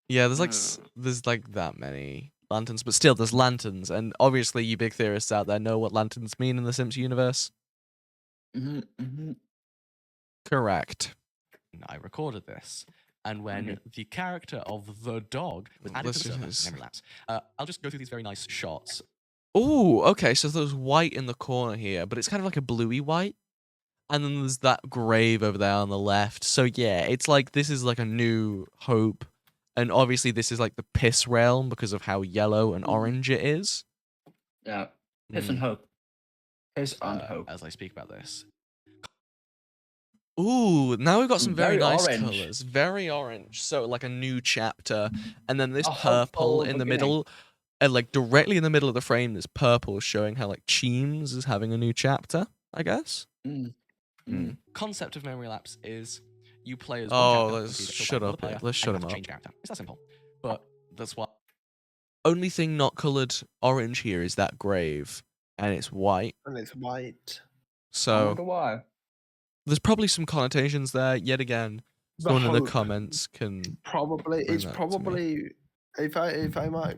Yeah, there's like there's like that many lanterns, but still, there's lanterns, and obviously, you big theorists out there know what lanterns mean in the Sims universe. Correct. I recorded this, and when the character of the dog was added to the server, Listeners. memory lapse. I'll just go through these very nice shots. Oh, okay. So there's white in the corner here, but it's kind of like a bluey white. And then there's that grave over there on the left. So yeah, it's like this is like a new hope, And obviously this is like the piss realm because of how yellow and Mhm. orange it is. Yeah. Piss and hope. Piss and hope. As I speak about this. Ooh, now we've got some very Very nice orange. colors. Very orange. So like a new chapter. And then this A purple hopeful in the beginning. middle. And like directly in the middle of the frame, this purple showing how like Cheems is having a new chapter, I guess. Mm. Mm. Concept of memory lapse is you play as Oh, one character let's until you get killed shut by another up player, it. Let's and shut you him have to up. change character. It's that simple. But that's why Only thing not colored orange here is that grave. And it's white. And it's white. I So wonder why. there's probably some connotations there. Yet again, The someone in the hope. comments can Probably bring it's that to me. probably if I might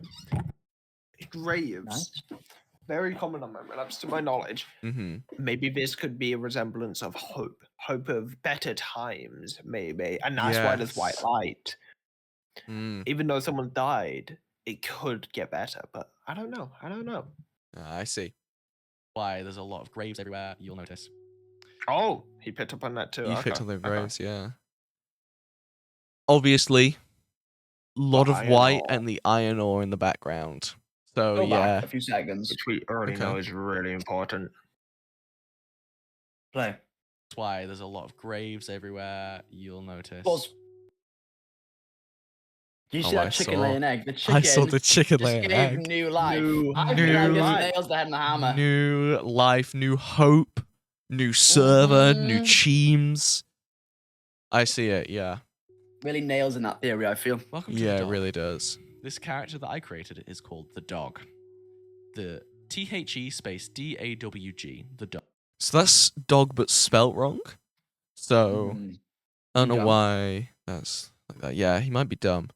graves. Nice. Very common on memory lapse to my knowledge. Mm-hmm. Maybe this could be a resemblance of hope. Hope of better times, maybe. And that's why there's white Yes. light. Mm. Even though someone died, it could get better, but I don't know. I see. why there's a lot of graves everywhere. You'll notice. Oh, he picked up on that too. You okay. picked on the okay. graves, yeah. Obviously, lot of iron white ore. and the iron ore in the background. So Go yeah. back a few seconds. Which we already Okay. know is really important. Play. That's why there's a lot of graves everywhere. You'll notice. Pause. Do you Oh, see I that chicken saw- laying egg? The chicken I saw the chicken just laying gave egg. new life. New- I new feel like it's life. nails the head and the hammer. New life, new hope, new server, new Mhm. Cheems. I see it, yeah. Really nails in that theory, I feel. Welcome to Yeah, the it dog. really does. This character that I created is called the dog. The THE space DAWG. The dog. So that's dog but spelt wrong. So Mm. I don't know Dumb. why that's like that. Yeah, he might be dumb.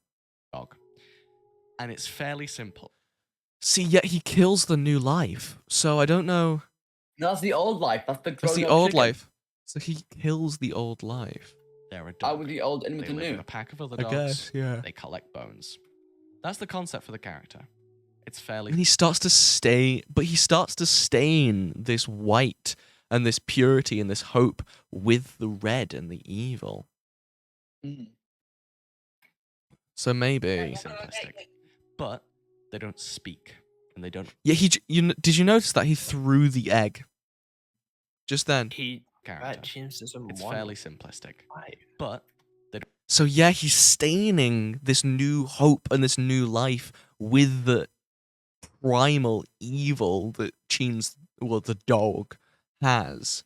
Dog. And it's fairly simple. See, yet he kills the new life. So I don't know. No, that's the old life. That's the That's the grown-up old chicken. life. So he kills the old life. They're a I dog. with the old in with They the live in new. a pack of other I dogs. guess, yeah. They collect bones. That's the concept for the character. It's fairly And he starts to stain, but he starts to stain this white and this purity and this hope with the red and the evil. Mm. So maybe. simplistic. But they don't speak. And they don't Yeah, did you notice that he threw the egg? Just then. He character. that James doesn't It's want fairly simplistic. life. But So yeah, he's staining this new hope and this new life with the primal evil that the dog has.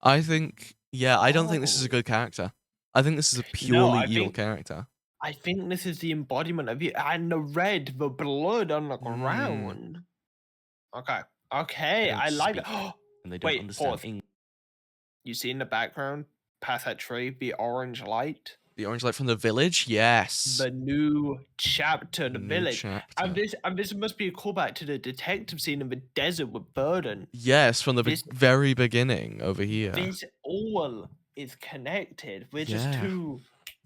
I think, yeah, I don't think this is a good character. I think this is a purely I evil think- character. I think this is the embodiment of it, and the red, the blood on the Mm. ground. Okay. They Okay, don't I like speak. that. and they don't Wait, understand pause. English. You see in the background, past that tree, the orange light, The orange light from the village, yes. the new chapter, the New village. chapter. And this must be a callback to the detective scene in the desert with Burden. Yes, from the This- very beginning over here. This all is connected. We're just Yeah. too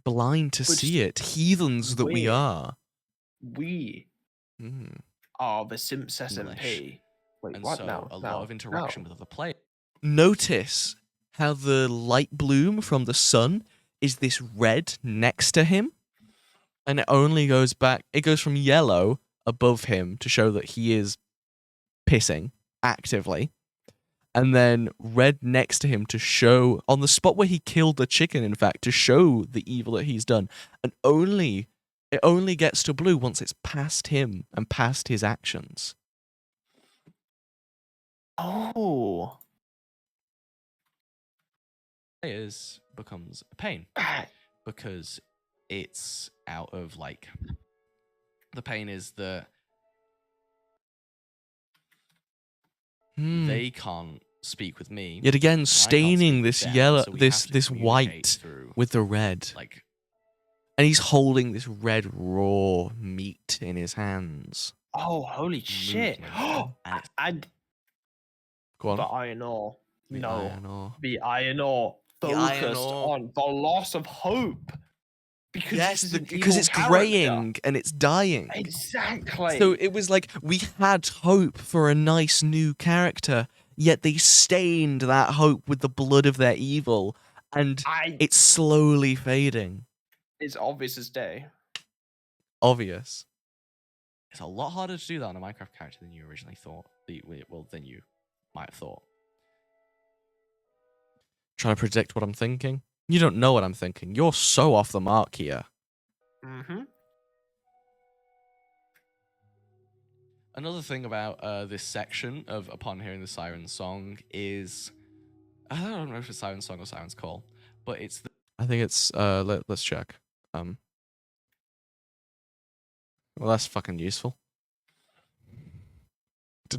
Blind to But see it. Heathens that we weird. are. we Mm. are the Simps SMP. Wait, And what so now? a lot No, of interaction no. with other players. Notice how the light bloom from the sun is this red next to him, and it only goes back. It goes from yellow above him to show that he is pissing actively, and then red next to him to show on the spot where he killed the chicken. In fact, to show the evil that he's done, and it only gets to blue once it's past him and past his actions. Oh. Players becomes a pain because it's out of like the pain is that Hmm. they can't speak with me. Yet again, I can't staining speak with this them, yellow, so we this have to this communicate white through, with the red, like and he's holding this red raw meat in his hands. Oh, holy shit. movement, and it's And Go on. the iron ore. The No. iron ore. The iron ore. The iron Focused ore. on the loss of hope. Because Yes, this is an because evil it's character. graying and it's dying. Exactly. So it was like we had hope for a nice new character, yet they stained that hope with the blood of their evil, and it's slowly fading. It's obvious as day. obvious. It's a lot harder to do that on a Minecraft character than you originally thought. Than you might have thought. Trying to predict what I'm thinking. You don't know what I'm thinking. You're so off the mark here. Mm-hmm. Another thing about this section of Upon Hearing the Siren Song is, I don't know if it's Siren Song or Siren's Call, but it's the I think it's let's check. Well, that's fucking useful.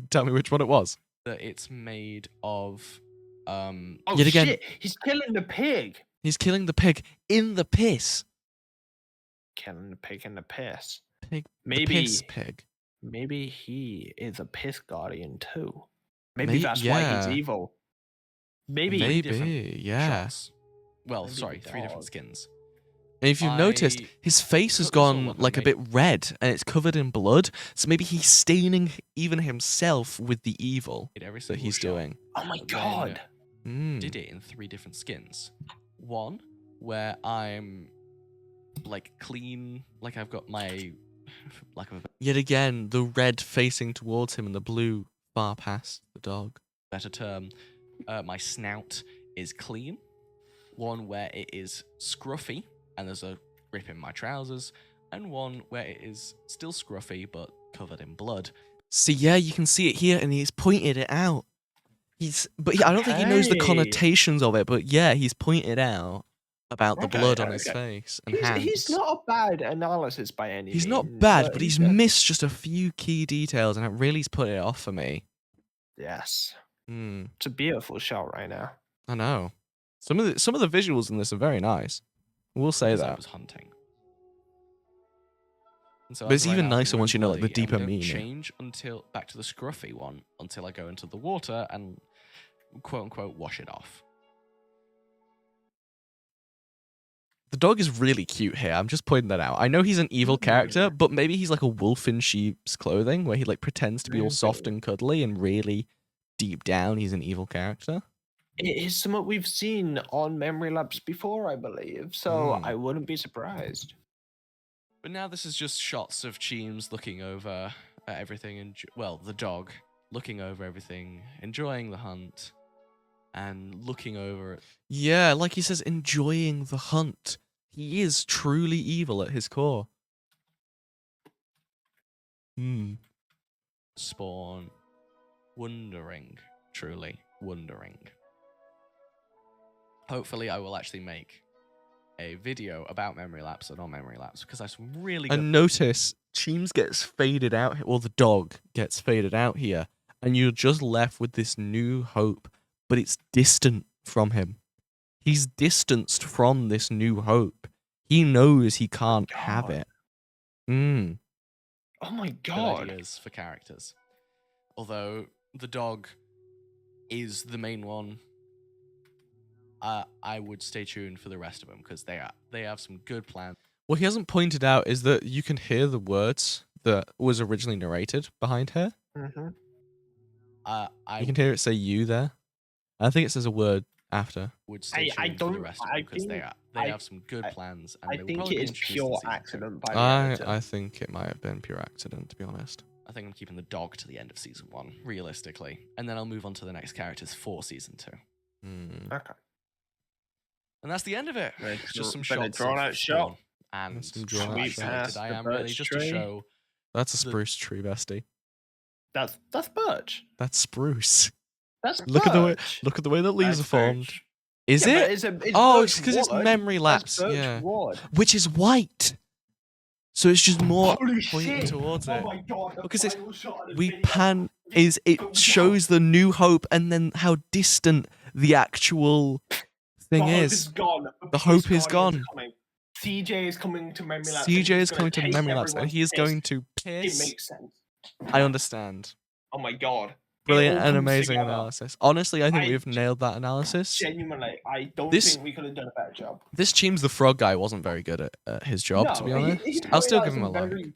Tell me which one it was. that it's made of Oh Yet again- shit! He's killing the pig. He's killing the pig in the piss. Killing the pig in the piss. Pig. The Maybe- piss pig. Maybe he is a piss guardian too. Maybe May- that's why he's yeah. evil. Maybe. Maybe, yeah. shots. Well, Maybe sorry, the 3 different dog. skins. And if you've noticed, I his face has took this all gone up and like a made- bit red, and it's covered in blood. So maybe he's staining even himself with the evil Did every that single he's shot. doing. Oh my Then, god! Did it in 3 different skins. One where I'm like clean, like I've got my lack of a Yet again, the red facing towards him and the blue far past the dog. better term, my snout is clean. One where it is scruffy and there's a rip in my trousers, and one where it is still scruffy but covered in blood. See, yeah, you can see it here, and he's pointed it out. I don't think he knows the Okay. connotations of it, but yeah, he's pointed out about the Okay, blood on his okay. face and hands. He's not a bad analysis by any He's means. not bad, but he's a- missed just a few key details, and it really's put it off for me. Yes, Hmm, it's a beautiful shot right now. I know. Some of the visuals in this are very nice. We'll say Because I that. was hunting. And so But as it's of right even now, nicer we're once you know, like, the bloody, and we deeper don't meaning. Change until back to the scruffy one until I go into the water and quote unquote wash it off. The dog is really cute here. I'm just pointing that out. I know he's an evil character, but maybe he's like a wolf in sheep's clothing, where he like pretends to be all soft and cuddly, and really deep down he's an evil character. It is something we've seen on Memory Labs before, I believe, so Hmm. I wouldn't be surprised. But now this is just shots of Cheems looking over at everything, and well, the dog looking over everything, enjoying the hunt, and looking over at Yeah, like he says, enjoying the hunt. He is truly evil at his core. Hmm. Spawn, wondering, truly wondering. Hopefully, I will actually make a video about memory lapse and on memory lapse because I have some really good. And notice, Cheems gets faded out, or the dog gets faded out here, and you're just left with this new hope, but it's distant from him. He's distanced from this new hope. He knows he can't have God. it. Hmm. Oh my good god! ideas for characters. Although the dog is the main one, I would stay tuned for the rest of them because they have some good plans. What he hasn't pointed out is that you can hear the words that was originally narrated behind her. Mm-hmm. I You can hear it say "you" there. I think it says a word after. would stay I tuned for the don't- rest of I them because think- they I- have some good plans. And I they will think probably it be is introduced in pure season two. accident by the editor. I think it might have been pure accident, to be honest. I think I'm keeping the dog to the end of season 1, realistically, and then I'll move on to the next characters for season 2. Hmm. Okay. And that's the end of it. Very It's just some very shots drawn of out shot. Spawn. And That's some drawn out how shot. excited I The am really birch just to tree. show. That's a The- spruce tree, bestie. That's birch. That's spruce. That's Look at the way. birch. Look at the way the leaves That's are formed. birch. Is Yeah, but it? it's Oh, birch it's because it's wood. memory That's lapse. birch Yeah. wood. Which is white. So it's just more Holy pointing shit. towards Oh it. my god! the Because it's- final shot of the We video. pan is it shows the new hope and then how distant the actual thing The hope is. gone. The hope Piss is Guardian's gone. coming. CJ is coming to memory lapse. CJ and is he's coming gonna to taste memory lapse and everyone's he is piss. going to It piss. makes sense. I understand. Oh my god! It Brilliant all and comes amazing together. analysis. Honestly, I think I- we've nailed that analysis. Genuinely, I don't This- think we could have done a better job. This Cheems the Frog guy wasn't very good at his job, to be No, honest. he I'll still pointed give out him a some like. very-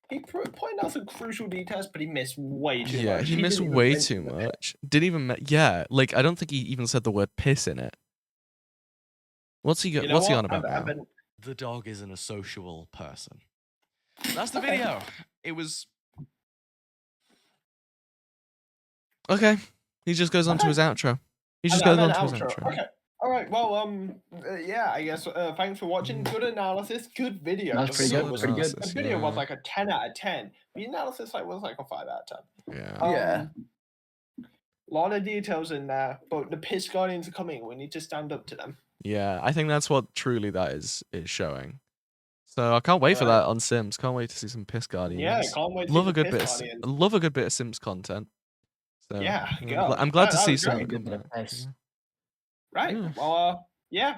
He pointed out some crucial details, but he missed way too Yeah, much. he missed didn't even way mention too it. much. Didn't even yeah, like I don't think he even said the word piss in it. What's he You know what's he what? on about I've now? been- The dog isn't a sociable person. That's the video. It was. Okay. He just goes on to his outro. He just And goes then on to his outro. outro. Okay. All right. Well, yeah. I guess. Thanks for watching. Good analysis. Good video. That's pretty video good, was- pretty good. The video was like a 10 out of 10. The analysis was like a 5 out of 10. Yeah. Yeah. A lot of details in there, but the piss guardians are coming. We need to stand up to them. Yeah, I think that's what truly that is showing. So I can't wait for Right. that on Sims. Can't wait to see some piss guardians. Yeah, can't wait to love see a the good piss bit. guardians. Love a good bit of Sims content. So Yeah, I'm go. gl- I'm glad to That see was some. great. Good bit of piss. Right. Yeah. Well, yeah.